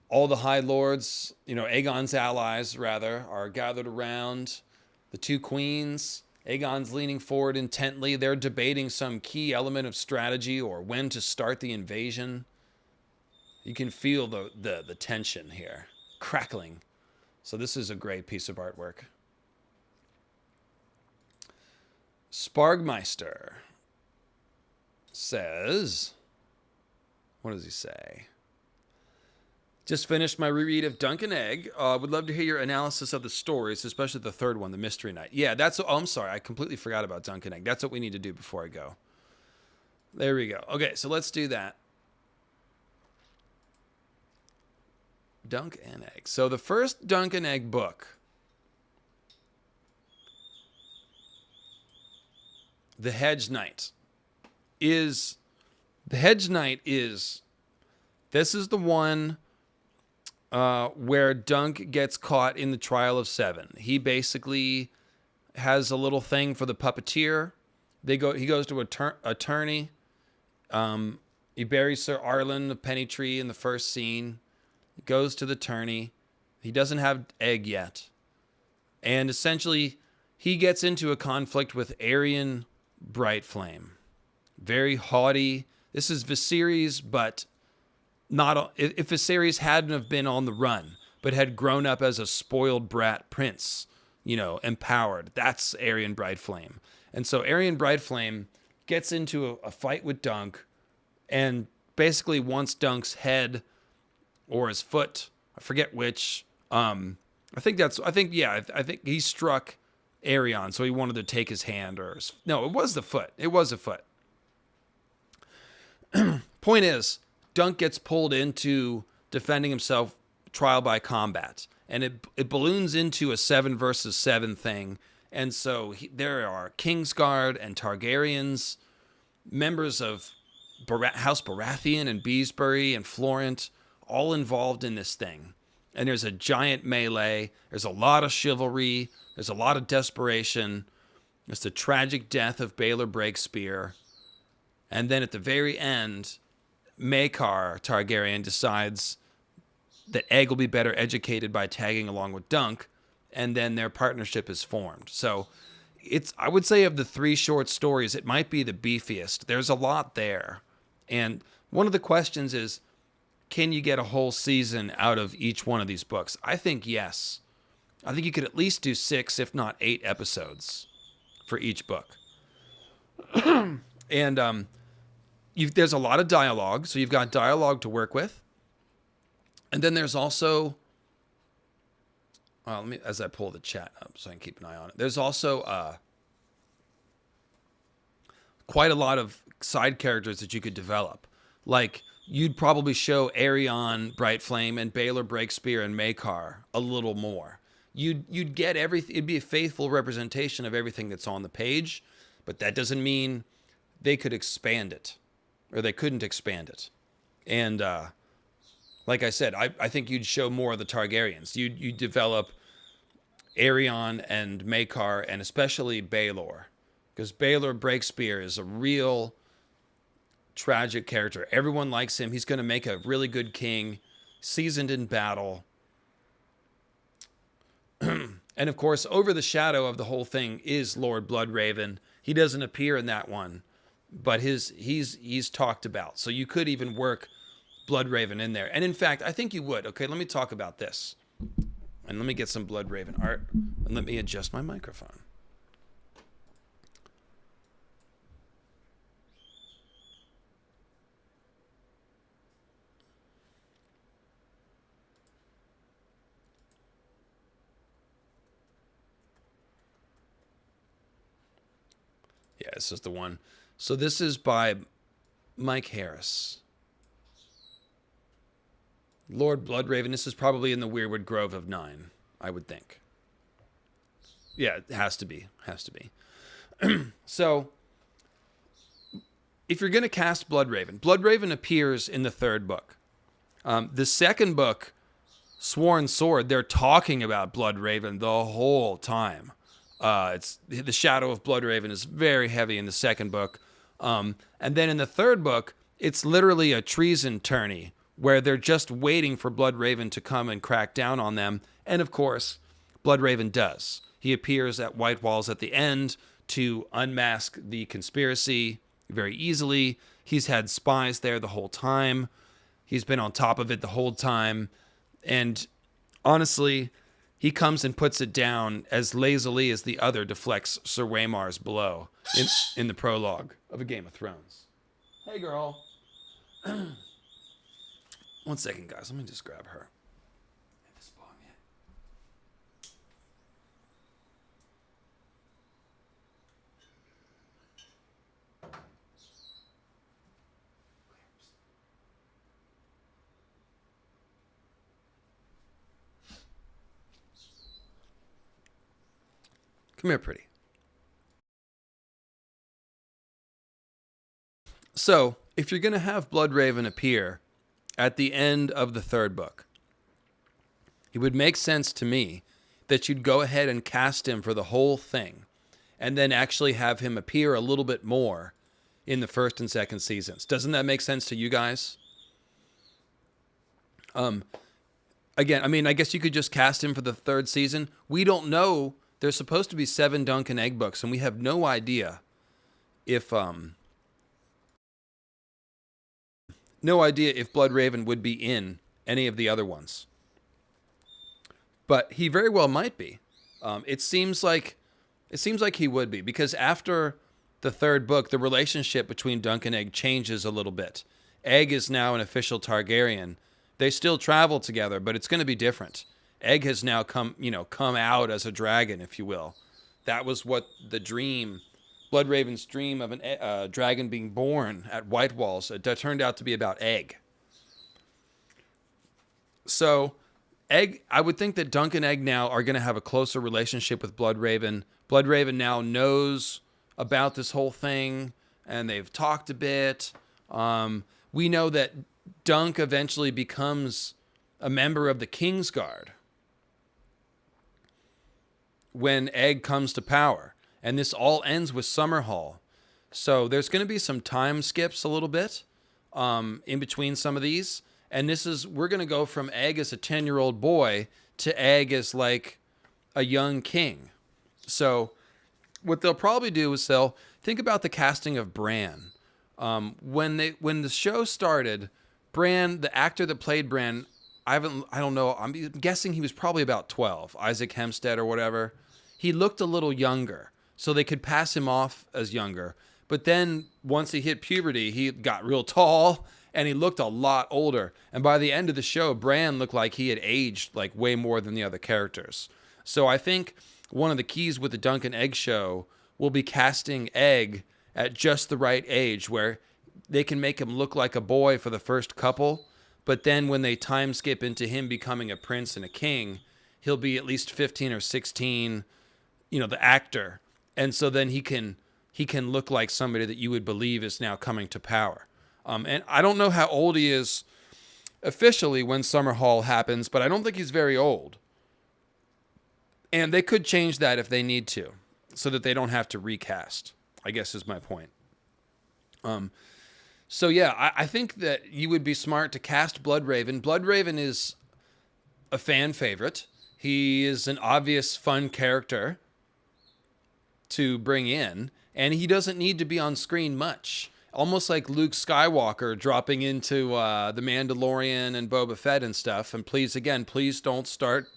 S1: All the High Lords, Aegon's allies, rather, are gathered around. The two queens. Aegon's leaning forward intently. They're debating some key element of strategy or when to start the invasion. You can feel the tension here. Crackling. So this is a great piece of artwork. Spargmeister says, what does he say? Just finished my reread of Dunk and Egg. Would love to hear your analysis of the stories, especially the third one, the Mystery Knight. Yeah, I'm sorry. I completely forgot about Dunk and Egg. That's what we need to do before I go. There we go. Okay, so let's do that. Dunk and Egg. So the first Dunk and Egg book, The Hedge Knight, is this is the one where Dunk gets caught in the Trial of Seven. He basically has a little thing for the puppeteer. He goes to attorney. He buries Sir Arlen of Pennytree in the first scene. He goes to the tourney. He doesn't have Egg yet. And essentially, he gets into a conflict with Aerion Brightflame. Very haughty. This is Viserys, but not if Viserys hadn't have been on the run, but had grown up as a spoiled brat prince, empowered. That's Aerion Brightflame. And so Aerion Brightflame gets into a fight with Dunk and basically wants Dunk's head or his foot. I forget which. I think he struck Aerion, so he wanted to take his hand no, it was the foot. It was a foot. Point is, Dunk gets pulled into defending himself trial by combat, and it balloons into a 7 versus 7 thing. And so there are Kingsguard and Targaryens, members of House Baratheon and Beesbury and Florent, all involved in this thing. And there's a giant melee. There's a lot of chivalry. There's a lot of desperation. There's the tragic death of Baelor Breakspear. And then at the very end, Maekar Targaryen decides that Egg will be better educated by tagging along with Dunk, and then their partnership is formed. So I would say of the 3 short stories, it might be the beefiest. There's a lot there. And one of the questions is, can you get a whole season out of each one of these books? I think yes. I think you could at least do 6, if not 8 episodes for each book. And there's a lot of dialogue, so you've got dialogue to work with. And then there's also, let me, as I pull the chat up so I can keep an eye on it. There's also quite a lot of side characters that you could develop. Like, you'd probably show Aerion, Brightflame, and Baelor Breakspear and Maekar a little more. You'd get everything. It'd be a faithful representation of everything that's on the page, but that doesn't mean they could expand it, or they couldn't expand it. And like I said, I think you'd show more of the Targaryens. You'd develop Aerion and Maekar, and especially Baelor, because Baelor Breakspear is a real tragic character. Everyone likes him. He's going to make a really good king, seasoned in battle. And of course, over the shadow of the whole thing is Lord Bloodraven. He doesn't appear in that one, but he's talked about. So you could even work Bloodraven in there. And in fact, I think you would. Okay, let me talk about this. And let me get some Bloodraven art. And let me adjust my microphone. Yeah, this is the one. So this is by Mike Harris. Lord Bloodraven. This is probably in the Weirwood Grove of 9, I would think. Yeah, it has to be. Has to be. So, if you're going to cast Bloodraven, Bloodraven appears in the 3rd book. The 2nd book, Sworn Sword, they're talking about Bloodraven the whole time. It's the shadow of Bloodraven is very heavy in the 2nd book. And then in the 3rd book, it's literally a treason tourney where they're just waiting for Bloodraven to come and crack down on them. And of course, Bloodraven does. He appears at White Walls at the end to unmask the conspiracy very easily. He's had spies there the whole time. He's been on top of it the whole time. And honestly, he comes and puts it down as lazily as the other deflects Sir Waymar's blow in the prologue of A Game of Thrones. Hey, girl. One second, guys. Let me just grab her. Come here, pretty. So, if you're going to have Bloodraven appear at the end of the 3rd book, it would make sense to me that you'd go ahead and cast him for the whole thing, and then actually have him appear a little bit more in the 1st and 2nd seasons. Doesn't that make sense to you guys? Again, I mean, I guess you could just cast him for the 3rd season. We don't know. There's supposed to be 7 Dunk and Egg books, and we have no idea if Bloodraven would be in any of the other ones. But he very well might be. It seems like he would be, because after the 3rd book, the relationship between Dunk and Egg changes a little bit. Egg is now an official Targaryen. They still travel together, but it's going to be different. Egg has now come out as a dragon, if you will. That was what the dream, Bloodraven's dream of a dragon being born at White Walls, that turned out to be about Egg. So, Egg, I would think that Dunk and Egg now are going to have a closer relationship with Bloodraven. Bloodraven now knows about this whole thing, and they've talked a bit. We know that Dunk eventually becomes a member of the Kingsguard when Egg comes to power. And this all ends with Summerhall. So there's going to be some time skips a little bit in between some of these. And we're going to go from Egg as a 10-year-old boy to Egg as like a young king. So what they'll probably do is they'll think about the casting of Bran. When the show started, Bran, the actor that played Bran, I don't know. I'm guessing he was probably about 12. Isaac Hempstead or whatever. He looked a little younger, so they could pass him off as younger. But then once he hit puberty, he got real tall and he looked a lot older. And by the end of the show, Bran looked like he had aged like way more than the other characters. So I think one of the keys with the Dunk and Egg show will be casting Egg at just the right age where they can make him look like a boy for the first couple, but then when they time skip into him becoming a prince and a king, he'll be at least 15 or 16, the actor. And so then he can look like somebody that you would believe is now coming to power. And I don't know how old he is officially when Summerhall happens, but I don't think he's very old. And they could change that if they need to, so that they don't have to recast, I guess is my point. So yeah, I think that you would be smart to cast Bloodraven. Bloodraven is a fan favorite. He is an obvious fun character to bring in, and he doesn't need to be on screen much. Almost like Luke Skywalker dropping into The Mandalorian and Boba Fett and stuff. And please don't start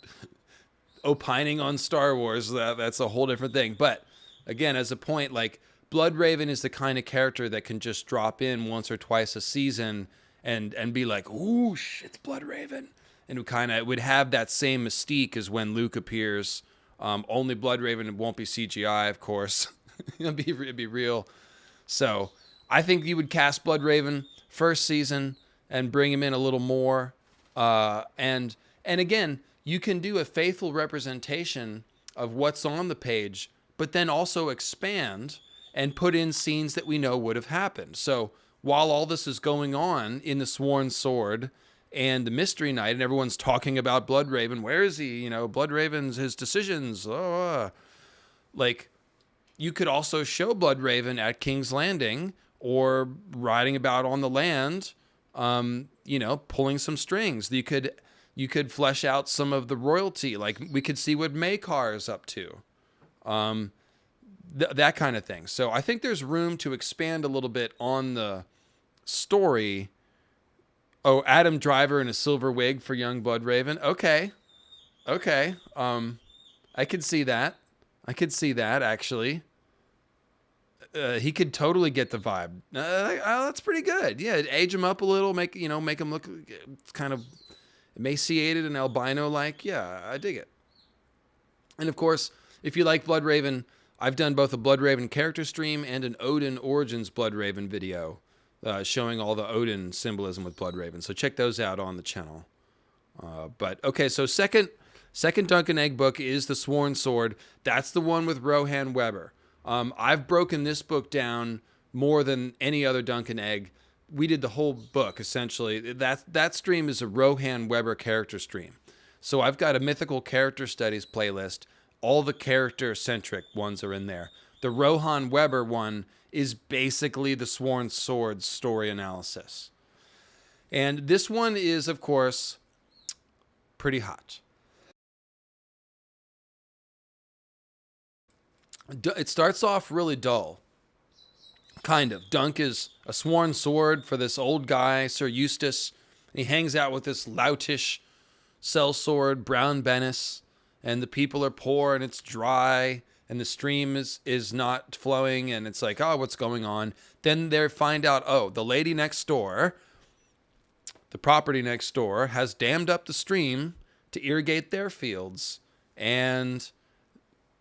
S1: opining on Star Wars. That's a whole different thing. But again, as a point, like, Bloodraven is the kind of character that can just drop in once or twice a season and be like, ooh, it's Bloodraven. And it would have that same mystique as when Luke appears. Only Bloodraven won't be CGI, of course. It'd be real. So I think you would cast Bloodraven first season and bring him in a little more. And again, you can do a faithful representation of what's on the page, but then also expand and put in scenes that we know would have happened. So while all this is going on in the Sworn Sword and the Mystery Knight, and everyone's talking about Bloodraven, where is he? Bloodraven's his decisions. Like, you could also show Bloodraven at King's Landing or riding about on the land, pulling some strings. You could flesh out some of the royalty. Like, we could see what Maekar is up to. That kind of thing. So I think there's room to expand a little bit on the story. Oh, Adam Driver in a silver wig for young Bloodraven. Okay. I could see that. Actually. He could totally get the vibe. That's pretty good. Yeah, age him up a little, make him look kind of emaciated and albino-like. Yeah, I dig it. And of course, if you like Bloodraven, I've done both a Bloodraven character stream and an Odin Origins Bloodraven video showing all the Odin symbolism with Bloodraven. So check those out on the channel. But okay, so second Dunk and Egg book is The Sworn Sword. That's the one with Rohan Weber. I've broken this book down more than any other Dunk and Egg. We did the whole book, essentially. That stream is a Rohan Weber character stream. So I've got a mythical character studies playlist. All the character-centric ones are in there. The Rohan Weber one is basically the Sworn Sword story analysis. And this one is, of course, pretty hot. It starts off really dull. Kind of. Dunk is a sworn sword for this old guy, Sir Eustace. He hangs out with this loutish sellsword, Brown Bennis. And the people are poor and it's dry and the stream is not flowing and it's like, oh, what's going on? Then they find out, oh, the lady next door, the property next door, has dammed up the stream to irrigate their fields, and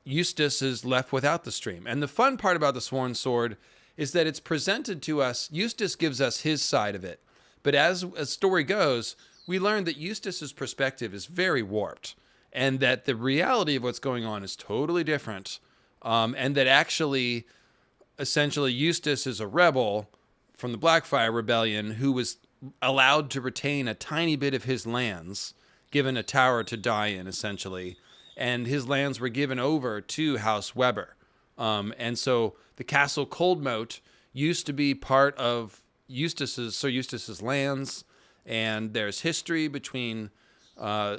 S1: Eustace is left without the stream. And the fun part about the Sworn Sword is that it's presented to us. Eustace gives us his side of it. But as story goes, we learn that Eustace's perspective is very warped, and that the reality of what's going on is totally different. And that actually, essentially, Eustace is a rebel from the Blackfire Rebellion who was allowed to retain a tiny bit of his lands, given a tower to die in, essentially. And his lands were given over to House Weber. And so the Castle Coldmoat used to be part of Sir Eustace's lands. And there's history between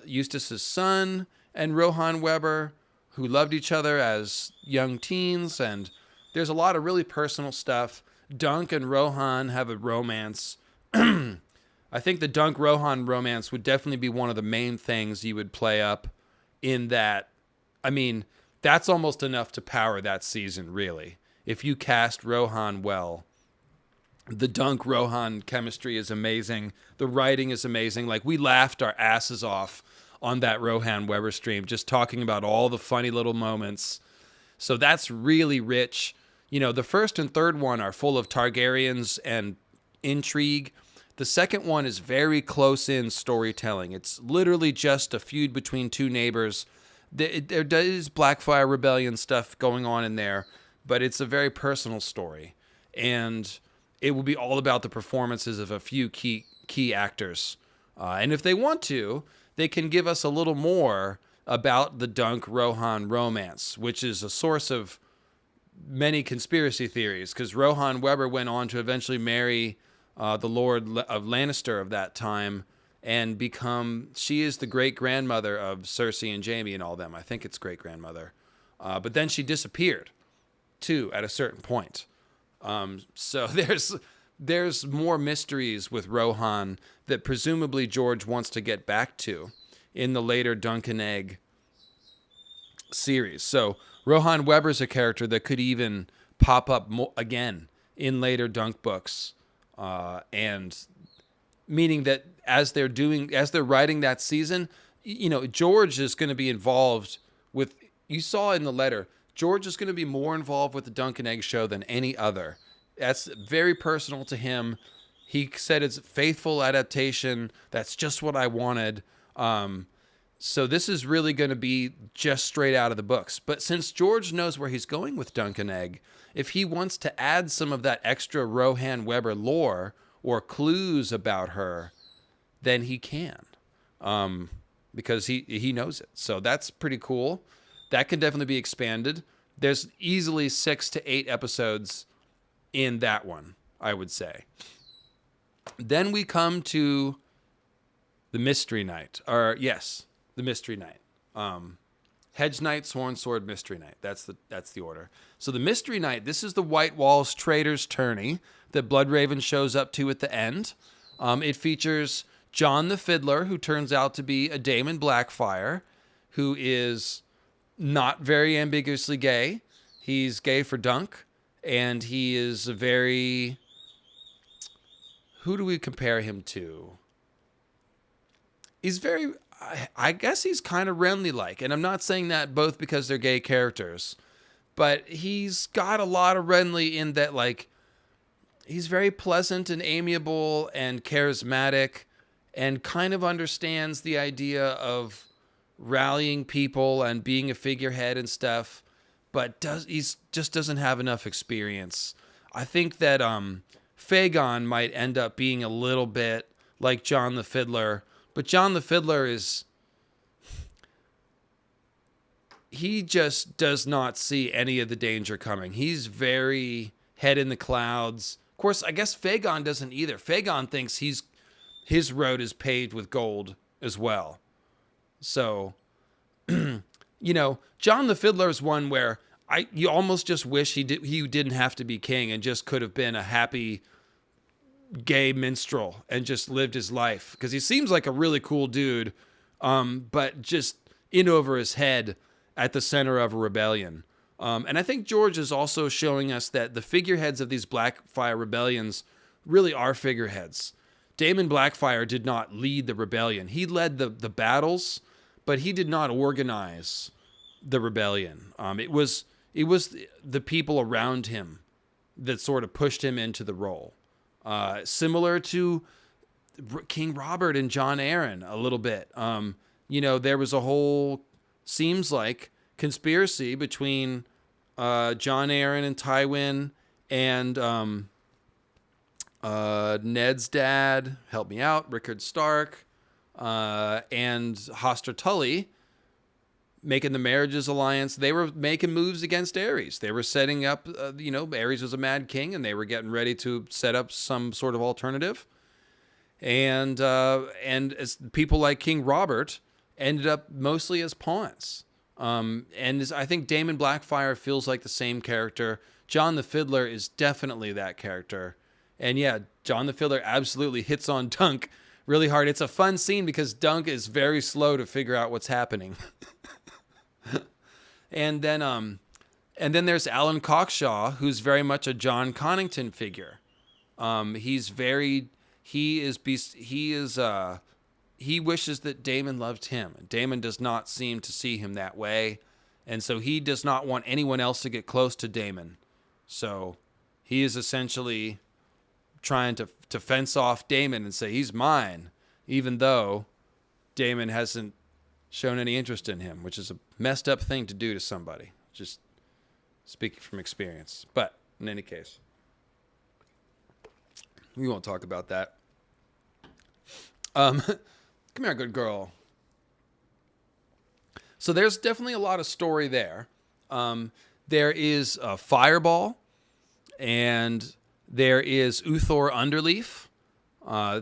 S1: Eustace's son and Rohan Weber, who loved each other as young teens. And there's a lot of really personal stuff. Dunk and Rohan have a romance. I think the Dunk Rohan romance would definitely be one of the main things you would play up in that. I mean, that's almost enough to power that season, really. If you cast Rohan well, the Dunk Rohan chemistry is amazing. The writing is amazing. Like, we laughed our asses off on that Rohan Weber stream, just talking about all the funny little moments. So that's really rich. You know, the first and third one are full of Targaryens and intrigue. The second one is very close in storytelling. It's literally just a feud between two neighbors. There is Blackfire Rebellion stuff going on in there, but it's a very personal story. And it will be all about the performances of a few key actors. And if they want to, they can give us a little more about the Dunk Rohan romance, which is a source of many conspiracy theories, because Rohan Weber went on to eventually marry the Lord of Lannister of that time and she is the great-grandmother of Cersei and Jaime and all them. I think it's great-grandmother. But then she disappeared, too, at a certain point. So there's more mysteries with Rohan that presumably George wants to get back to in the later Dunk and Egg series. So Rohan Weber's a character that could even pop up again in later Dunk books, and meaning that as they're writing that season, you know, George is going to be involved with. You saw in the letter, George is going to be more involved with the Dunk and Egg show than any other. That's very personal to him. He said it's a faithful adaptation. That's just what I wanted. So this is really going to be just straight out of the books. But since George knows where he's going with Dunk and Egg, if he wants to add some of that extra Rohan Weber lore or clues about her, then he can, because he knows it. So that's pretty cool. That can definitely be expanded. There's easily 6 to 8 episodes in that one, I would say. Then we come to the Mystery Knight. The Mystery Knight. Hedge Knight, Sworn Sword, Mystery Knight. That's the order. So the Mystery Knight, this is the White Walls Trader's tourney that Bloodraven shows up to at the end. It features John the Fiddler, who turns out to be a Daemon Blackfire, who is not very ambiguously gay. He's gay for Dunk, and he is a very... Who do we compare him to? He's very... I guess he's kind of Renly-like, and I'm not saying that both because they're gay characters, but he's got a lot of Renly in that, like, he's very pleasant and amiable and charismatic and kind of understands the idea of rallying people and being a figurehead and stuff, but he's just doesn't have enough experience. I think that Fagon might end up being a little bit like John the Fiddler, but John the Fiddler he just does not see any of the danger coming. He's very head in the clouds. Of course, I guess Fagon doesn't either. Fagon thinks his road is paved with gold as well. So, you know, John the Fiddler is one where you almost just wish he didn't have to be king and just could have been a happy gay minstrel and just lived his life, because he seems like a really cool dude, but just in over his head at the center of a rebellion. And I think George is also showing us that the figureheads of these Blackfire rebellions really are figureheads. Daemon Blackfire did not lead the rebellion. He led the battles, but he did not organize the rebellion. It was the people around him that sort of pushed him into the role. Similar to King Robert and Jon Arryn a little bit. You know, there was a whole, seems like, conspiracy between Jon Arryn and Tywin and Ned's dad, help me out, Rickard Stark, and Hoster Tully, making the Marriages Alliance. They were making moves against Aerys. They were setting up, Aerys was a mad king, and they were getting ready to set up some sort of alternative. And as people like King Robert ended up mostly as pawns. I think Daemon Blackfire feels like the same character. John the Fiddler is definitely that character. And yeah, John the Fiddler absolutely hits on Dunk really hard. It's a fun scene because Dunk is very slow to figure out what's happening. And then there's Alan Cockshaw, who's very much a John Connington figure. He wishes that Daemon loved him. Daemon does not seem to see him that way. And so he does not want anyone else to get close to Daemon. So he is essentially trying to fence off Daemon and say he's mine, even though Daemon hasn't shown any interest in him, which is a messed up thing to do to somebody. Just speaking from experience. But in any case, we won't talk about that. Come here, good girl. So there's definitely a lot of story there. There is a Fireball, and there is Uthor Underleaf.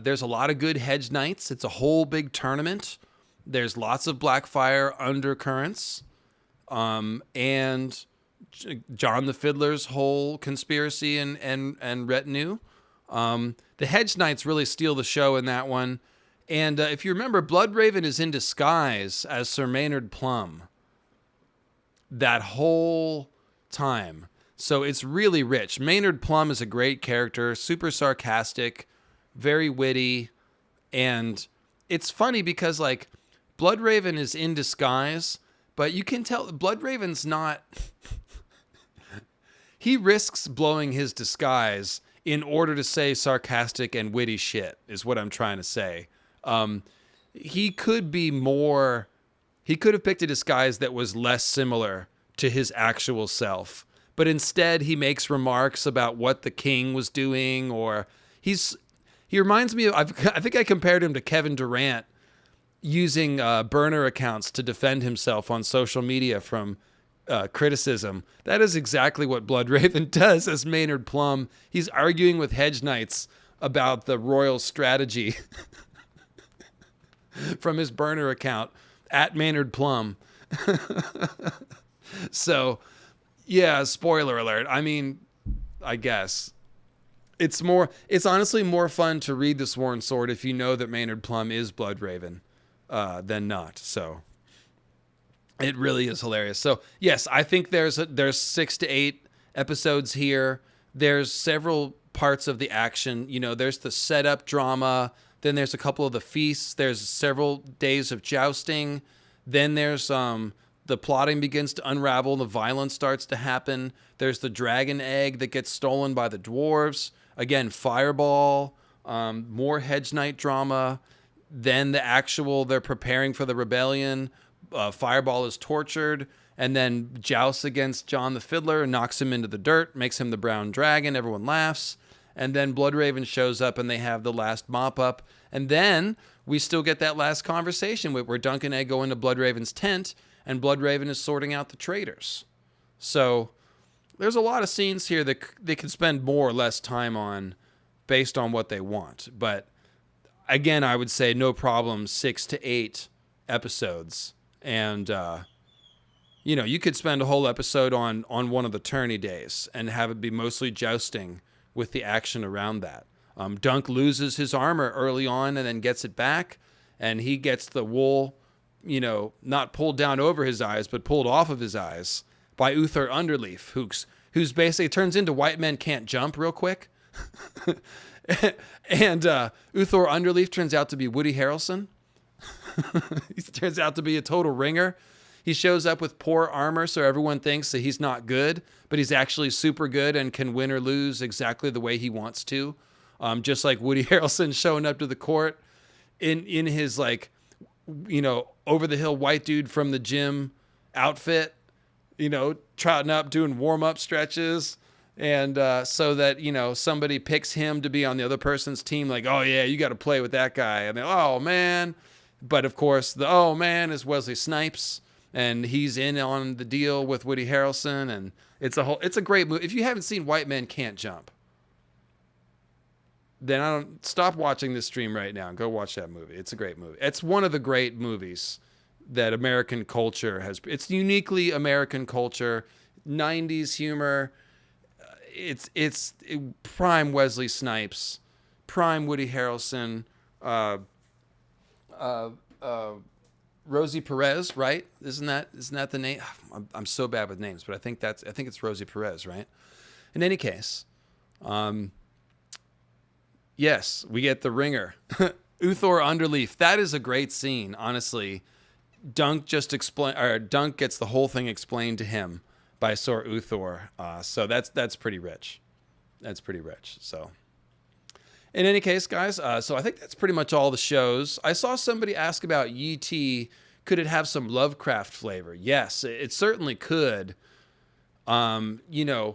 S1: There's a lot of good hedge knights. It's a whole big tournament. There's lots of Blackfire undercurrents. And John the Fiddler's whole conspiracy and retinue. The hedge knights really steal the show in that one. And if you remember, Bloodraven is in disguise as Sir Maynard Plum that whole time. So it's really rich. Maynard Plum is a great character, super sarcastic, very witty. And it's funny because, like, Bloodraven is in disguise, but you can tell Bloodraven's not... He risks blowing his disguise in order to say sarcastic and witty shit, is what I'm trying to say. He could be more... He could have picked a disguise that was less similar to his actual self. But instead, he makes remarks about what the king was doing, or he reminds me of... I think I compared him to Kevin Durant using burner accounts to defend himself on social media from criticism. That is exactly what Bloodraven does as Maynard Plum. He's arguing with hedge knights about the royal strategy from his burner account at Maynard Plum. So, yeah, spoiler alert. I mean, I guess it's honestly more fun to read The Sworn Sword if you know that Maynard Plum is Bloodraven than not. So it really is hilarious. So yes, I think there's 6 to 8 episodes here. There's several parts of the action. You know, there's the setup drama. Then there's a couple of the feasts. There's several days of jousting. Then there's the plotting begins to unravel. The violence starts to happen. There's the dragon egg that gets stolen by the dwarves. Again, Fireball. More hedge knight drama. Then they're preparing for the rebellion. Fireball is tortured, and then jousts against John the Fiddler, knocks him into the dirt, makes him the brown dragon. Everyone laughs. And then Bloodraven shows up, and they have the last mop-up. And then we still get that last conversation where Dunk and Egg go into Bloodraven's tent, and Bloodraven is sorting out the traitors. So there's a lot of scenes here that they can spend more or less time on based on what they want. But again, I would say no problem, 6 to 8 episodes. And, you could spend a whole episode on one of the tourney days and have it be mostly jousting with the action around that. Dunk loses his armor early on and then gets it back, and he gets the wool, not pulled down over his eyes, but pulled off of his eyes by Uthor Underleaf, who's basically turns into White Men Can't Jump real quick. And Uthor Underleaf turns out to be Woody Harrelson. He turns out to be a total ringer. He shows up with poor armor, so everyone thinks that he's not good, but he's actually super good and can win or lose exactly the way he wants to. Just like Woody Harrelson showing up to the court in his, over the hill white dude from the gym outfit, trotting up, doing warm-up stretches. And so that, somebody picks him to be on the other person's team, like, oh, yeah, you got to play with that guy. And they're, oh, man. But, of course, the oh, man is Wesley Snipes. And he's in on the deal with Woody Harrelson. And it's a great movie. If you haven't seen White Men Can't Jump, then stop watching this stream right now and go watch that movie. It's a great movie. It's one of the great movies that American culture has. It's uniquely American culture, 90s humor. It's prime Wesley Snipes, prime Woody Harrelson, Rosie Perez, right? Isn't that the name? I'm so bad with names, but I think it's Rosie Perez, right? In any case, yes, we get the ringer. Uthor Underleaf. That is a great scene, honestly. Dunk gets the whole thing explained to him by Sir Uthor. So that's pretty rich. That's pretty rich. So in any case, guys, so I think that's pretty much all the shows. I saw somebody ask about YT. Could it have some Lovecraft flavor? Yes, it certainly could. Fantasy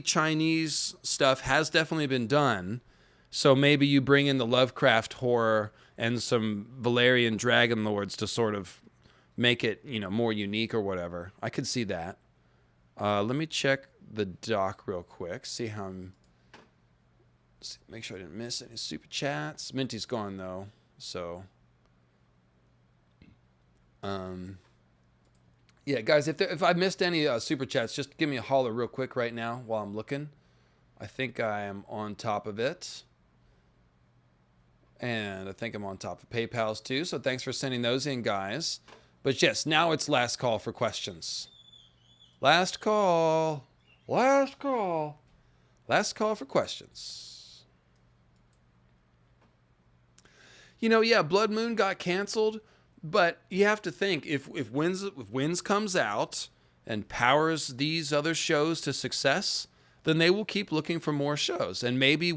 S1: Chinese stuff has definitely been done. So maybe you bring in the Lovecraft horror and some Valerian Dragon Lords to sort of make it, more unique or whatever. I could see that. Let me check the doc real quick. Make sure I didn't miss any super chats. Minty's gone though, so. Yeah, guys, if I missed any super chats, just give me a holler real quick right now while I'm looking. I think I am on top of it. And I think I'm on top of PayPal's too. So thanks for sending those in, guys. But yes, now it's last call for questions. Last call. Last call. Last call for questions. Yeah, Blood Moon got canceled. But you have to think, if Winds comes out and powers these other shows to success, then they will keep looking for more shows. And maybe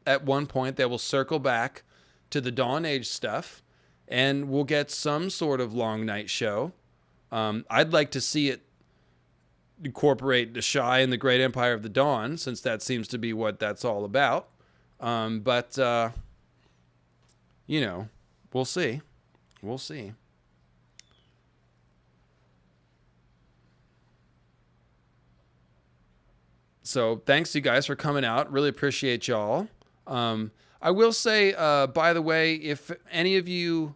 S1: at one point they will circle back to the Dawn Age stuff and we'll get some sort of long night show. I'd like to see it incorporate the Shy and the Great Empire of the Dawn, since that seems to be what that's all about. But we'll see. We'll see. So thanks you guys for coming out. Really appreciate y'all. I will say, by the way, if any of you,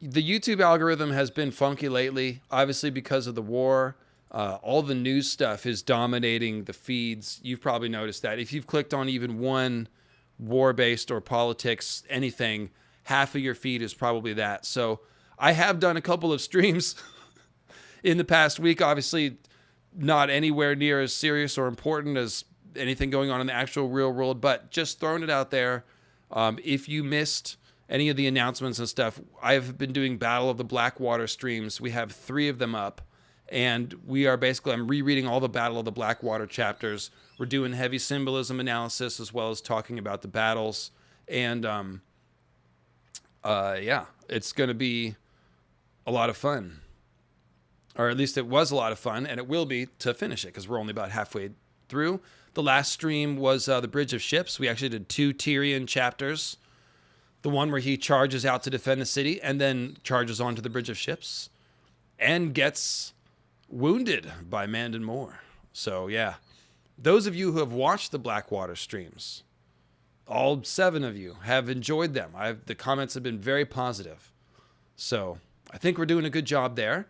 S1: the YouTube algorithm has been funky lately, obviously because of the war. All the news stuff is dominating the feeds. You've probably noticed that. If you've clicked on even one war-based or politics, anything, half of your feed is probably that. So I have done a couple of streams in the past week, obviously not anywhere near as serious or important as anything going on in the actual real world, but just throwing it out there. If you missed any of the announcements and stuff, I've been doing Battle of the Blackwater streams. We have 3 of them up, and I'm rereading all the Battle of the Blackwater chapters. We're doing heavy symbolism analysis as well as talking about the battles. And it's going to be a lot of fun. Or at least it was a lot of fun, and it will be to finish it, because we're only about halfway through. The last stream was the Bridge of Ships. We actually did 2 Tyrion chapters. The one where he charges out to defend the city, and then charges onto the Bridge of Ships, and gets wounded by Mandon Moore. So, yeah. Those of you who have watched the Blackwater streams, all 7 of you have enjoyed them. The comments have been very positive. So I think we're doing a good job there.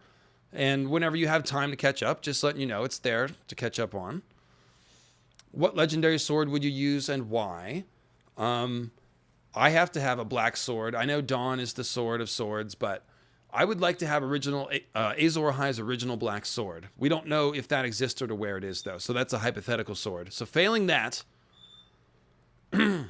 S1: And whenever you have time to catch up, just letting you know it's there to catch up on. What legendary sword would you use and why? I have to have a black sword. I know Dawn is the sword of swords, but I would like to have original Azor Ahai's original black sword. We don't know if that exists or to where it is, though. So that's a hypothetical sword. So failing that, well,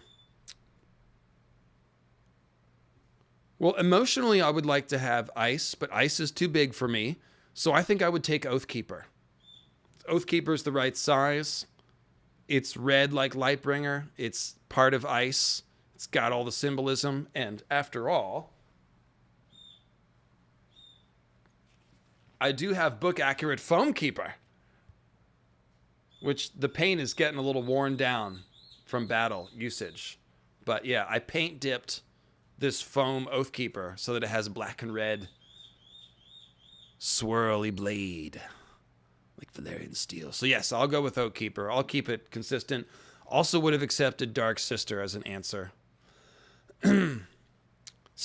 S1: emotionally, I would like to have ice, but ice is too big for me. So I think I would take Oathkeeper. Oathkeeper is the right size. It's red like Lightbringer. It's part of ice. It's got all the symbolism. And after all, I do have book accurate Foam Keeper, which the paint is getting a little worn down from battle usage. But yeah, I paint dipped this foam Oathkeeper so that it has black and red swirly blade like Valerian steel. So yes, I'll go with Oathkeeper. I'll keep it consistent. Also would have accepted Dark Sister as an answer. So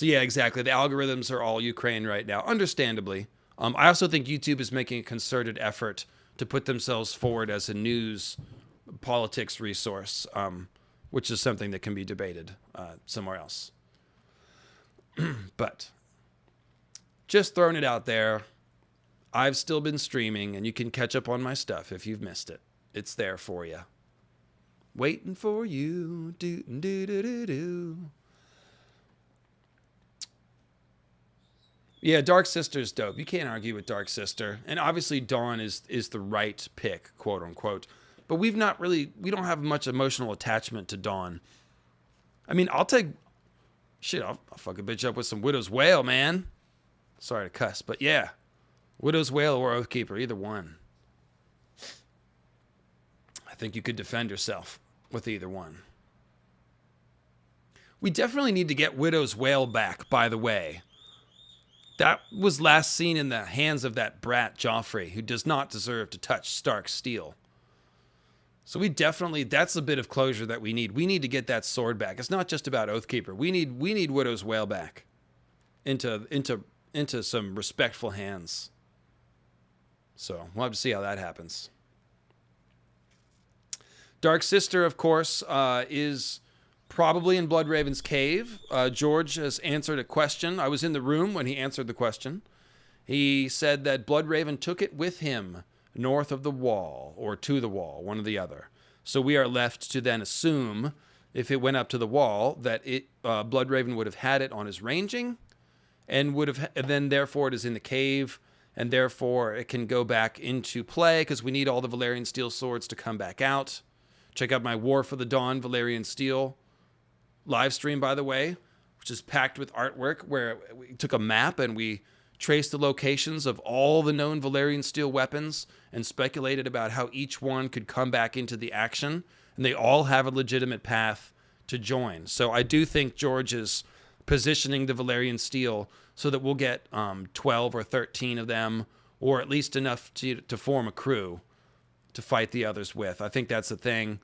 S1: yeah, exactly. The algorithms are all Ukraine right now, understandably. I also think YouTube is making a concerted effort to put themselves forward as a news politics resource, which is something that can be debated somewhere else. But just throwing it out there. I've still been streaming, and you can catch up on my stuff if you've missed it. It's there for you. Waiting for you. Do, do, do, do, do. Yeah, Dark Sister's dope. You can't argue with Dark Sister. And obviously Dawn is the right pick, quote unquote. But we don't have much emotional attachment to Dawn. I mean, I'll fuck a bitch up with some Widow's Wail, man. Sorry to cuss, but yeah. Widow's Wail or Oathkeeper, either one. I think you could defend yourself with either one. We definitely need to get Widow's Wail back, by the way. That was last seen in the hands of that brat Joffrey, who does not deserve to touch Stark steel. So that's a bit of closure that we need. We need to get that sword back. It's not just about Oathkeeper. We need Widow's Wail back into some respectful hands. So we'll have to see how that happens. Dark Sister, of course, is probably in Bloodraven's cave. George has answered a question. I was in the room when he answered the question. He said that Bloodraven took it with him north of the wall, or to the wall, one or the other. So we are left to then assume, if it went up to the wall, that Bloodraven would have had it on his ranging, and then therefore it is in the cave, and therefore it can go back into play, because we need all the Valyrian Steel swords to come back out. Check out my War for the Dawn Valyrian Steel live stream, by the way, which is packed with artwork, where we took a map and we traced the locations of all the known Valyrian Steel weapons and speculated about how each one could come back into the action, and they all have a legitimate path to join. So I do think George is positioning the Valyrian Steel so that we'll get 12 or 13 of them, or at least enough to form a crew to fight the others with. I think that's the thing.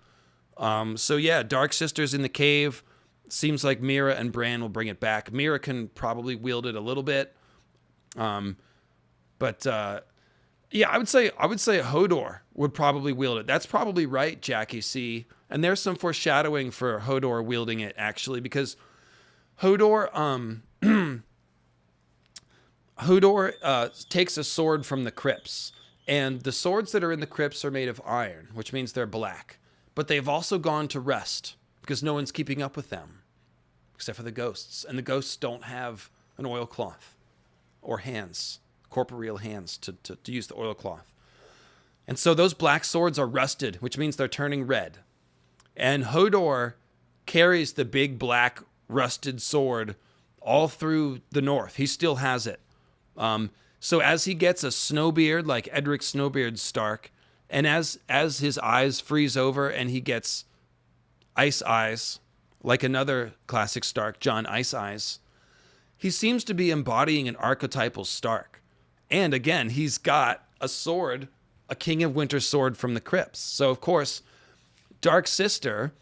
S1: So yeah, Dark Sister's in the cave. Seems like Mira and Bran will bring it back. Mira can probably wield it a little bit. But yeah, I would say Hodor would probably wield it. That's probably right, Jackie C. And there's some foreshadowing for Hodor wielding it, actually, because Hodor takes a sword from the crypts, and the swords that are in the crypts are made of iron, which means they're black. But they've also gone to rust because no one's keeping up with them, except for the ghosts. And the ghosts don't have an oilcloth or hands, corporeal hands to use the oilcloth. And so those black swords are rusted, which means they're turning red. And Hodor carries the big black rusted sword all through the north. He still has it. So as he gets a snowbeard like Edric Snowbeard Stark, and as his eyes freeze over and he gets ice eyes like another classic Stark, Jon Ice Eyes, he seems to be embodying an archetypal Stark. And again, he's got a sword, a King of Winter sword from the crypts. So of course, Dark Sister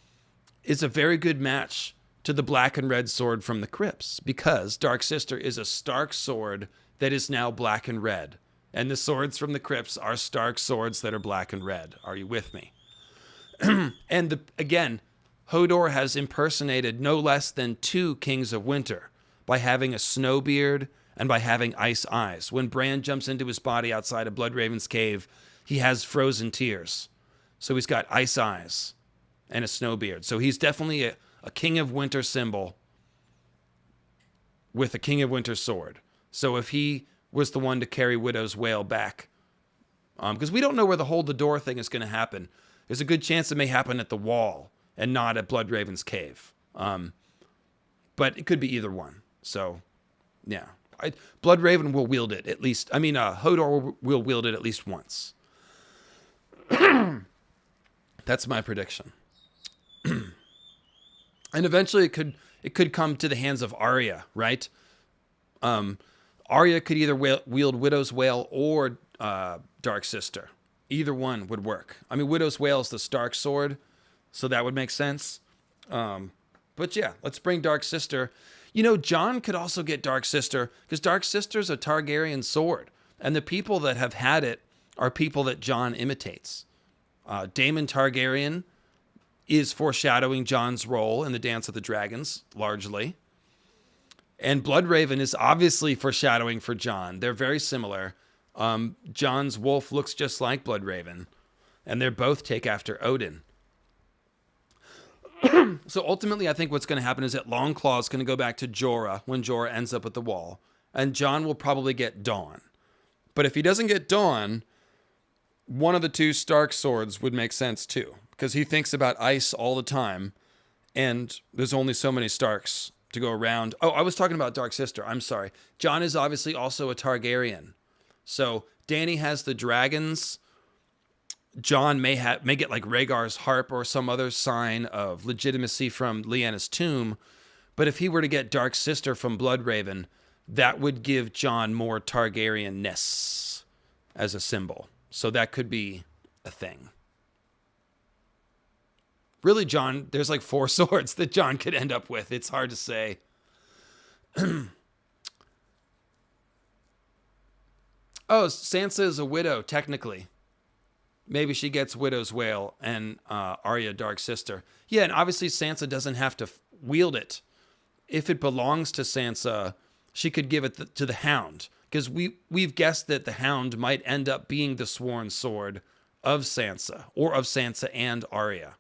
S1: is a very good match to the black and red sword from the crypts, because Dark Sister is a Stark sword that is now black and red. And the swords from the crypts are Stark swords that are black and red. Are you with me? And again, Hodor has impersonated no less than 2 Kings of Winter by having a snowbeard and by having ice eyes. When Bran jumps into his body outside of Bloodraven's cave, he has frozen tears. So he's got ice eyes and a snowbeard. So he's definitely a King of Winter symbol with a King of Winter sword. So if he was the one to carry Widow's Wail back, because we don't know where the hold the door thing is going to happen. There's a good chance it may happen at the wall and not at Bloodraven's cave. But it could be either one. So, yeah. Bloodraven will wield it at least. I mean, Hodor will wield it at least once. That's my prediction. And eventually it could come to the hands of Arya, right? Arya could either wield Widow's Wail or Dark Sister. Either one would work. I mean, Widow's Wail is the Stark sword, so that would make sense. But yeah, let's bring Dark Sister. You know, Jon could also get Dark Sister, because Dark Sister's a Targaryen sword, and the people that have had it are people that Jon imitates. Daemon Targaryen is foreshadowing Jon's role in the Dance of the Dragons, largely. And Bloodraven is obviously foreshadowing for Jon. They're very similar. Jon's wolf looks just like Bloodraven, and they both take after Odin. So ultimately, I think what's going to happen is that Longclaw is going to go back to Jorah when Jorah ends up at the wall, and Jon will probably get Dawn. But if he doesn't get Dawn, one of the two Stark swords would make sense too, because he thinks about ice all the time, and there's only so many Starks to go around. Oh, I was talking about Dark Sister. I'm sorry. Jon is obviously also a Targaryen. So Dany has the dragons. Jon may get like Rhaegar's harp or some other sign of legitimacy from Lyanna's tomb. But if he were to get Dark Sister from Bloodraven, that would give Jon more Targaryen-ness as a symbol. So that could be a thing. Really, Jon, there's like 4 swords that Jon could end up with. It's hard to say. Oh, Sansa is a widow, technically. Maybe she gets Widow's Wail and Arya Dark Sister. Yeah, and obviously Sansa doesn't have to wield it. If it belongs to Sansa, she could give it to the Hound. Because we've guessed that the Hound might end up being the sworn sword of Sansa, or of Sansa and Arya.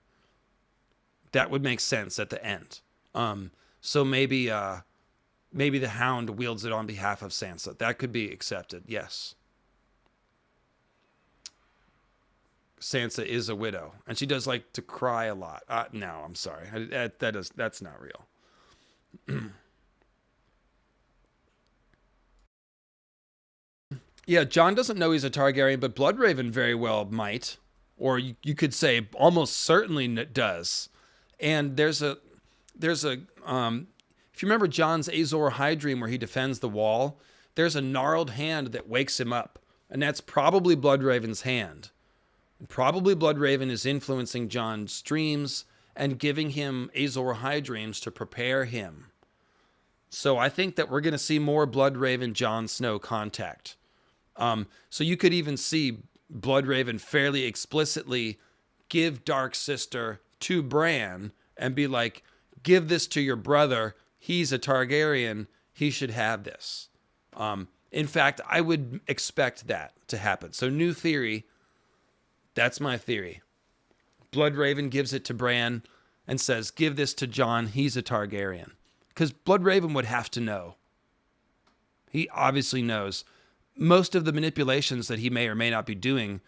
S1: That would make sense at the end. So maybe the Hound wields it on behalf of Sansa. That could be accepted, yes. Sansa is a widow, and she does like to cry a lot. No, I'm sorry. That's not real. Yeah, Jon doesn't know he's a Targaryen, but Bloodraven very well might. Or you could say almost certainly does. And there's a if you remember Jon's Azor High Dream where he defends the wall, there's a gnarled hand that wakes him up. And that's probably Bloodraven's hand. And probably Bloodraven is influencing Jon's dreams and giving him Azor High Dreams to prepare him. So I think that we're going to see more Bloodraven Jon Snow contact. So you could even see Bloodraven fairly explicitly give Dark Sister to Bran and be like, give this to your brother. He's a Targaryen. He should have this. In fact, I would expect that to happen. So new theory. That's my theory. Bloodraven gives it to Bran and says, give this to Jon. He's a Targaryen. Because Bloodraven would have to know. He obviously knows. Most of the manipulations that he may or may not be doing,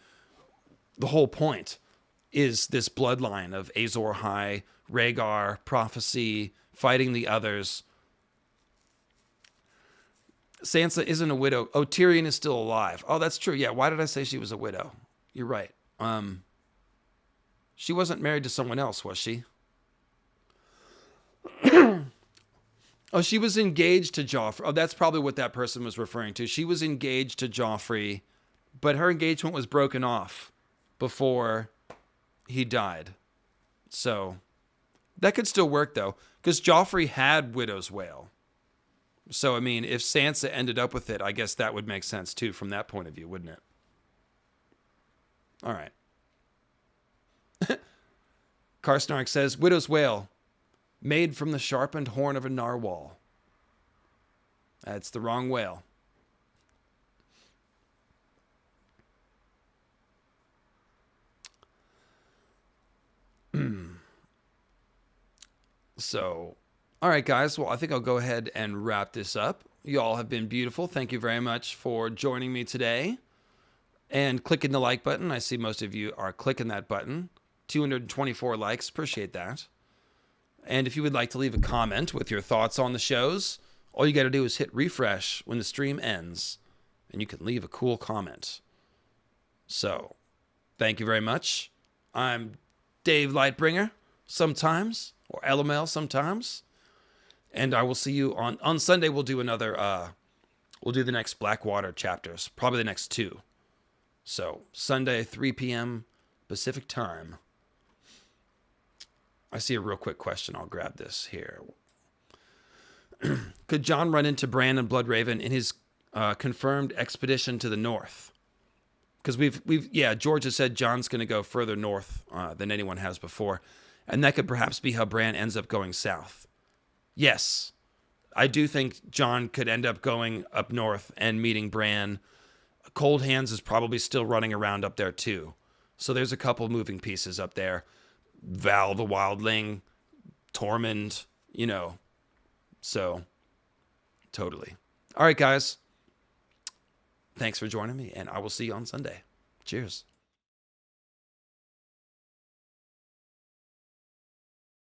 S1: the whole point is this bloodline of Azor High, Rhaegar, prophecy, fighting the others. Sansa isn't a widow. Oh, Tyrion is still alive. Oh, that's true. Yeah, why did I say she was a widow? You're right. She wasn't married to someone else, was she? Oh, she was engaged to Joffrey. Oh, that's probably what that person was referring to. She was engaged to Joffrey, but her engagement was broken off before he died. So that could still work, though, because Joffrey had Widow's Wail. So, I mean, if Sansa ended up with it, I guess that would make sense, too, from that point of view, wouldn't it? All right. Karsnark says, Widow's Wail, made from the sharpened horn of a narwhal. That's the wrong whale. So, all right, guys. Well, I think I'll go ahead and wrap this up. You all have been beautiful. Thank you very much for joining me today and clicking the like button. I see most of you are clicking that button. 224 likes. Appreciate that. And if you would like to leave a comment with your thoughts on the shows, all you got to do is hit refresh when the stream ends, and you can leave a cool comment. So, thank you very much. I'm Dave Lightbringer sometimes, or LML sometimes. And I will see you on Sunday. We'll do another, we'll do the next Blackwater chapters, probably the next 2. So, Sunday, 3 p.m. Pacific time. I see a real quick question. I'll grab this here. Could Jon run into Bran and Bloodraven in his confirmed expedition to the north? Because George has said Jon's going to go further north than anyone has before. And that could perhaps be how Bran ends up going south. Yes. I do think Jon could end up going up north and meeting Bran. Cold Hands is probably still running around up there too. So there's a couple moving pieces up there. Val the Wildling, Tormund, you know. So, totally. All right, guys. Thanks for joining me, and I will see you on Sunday. Cheers.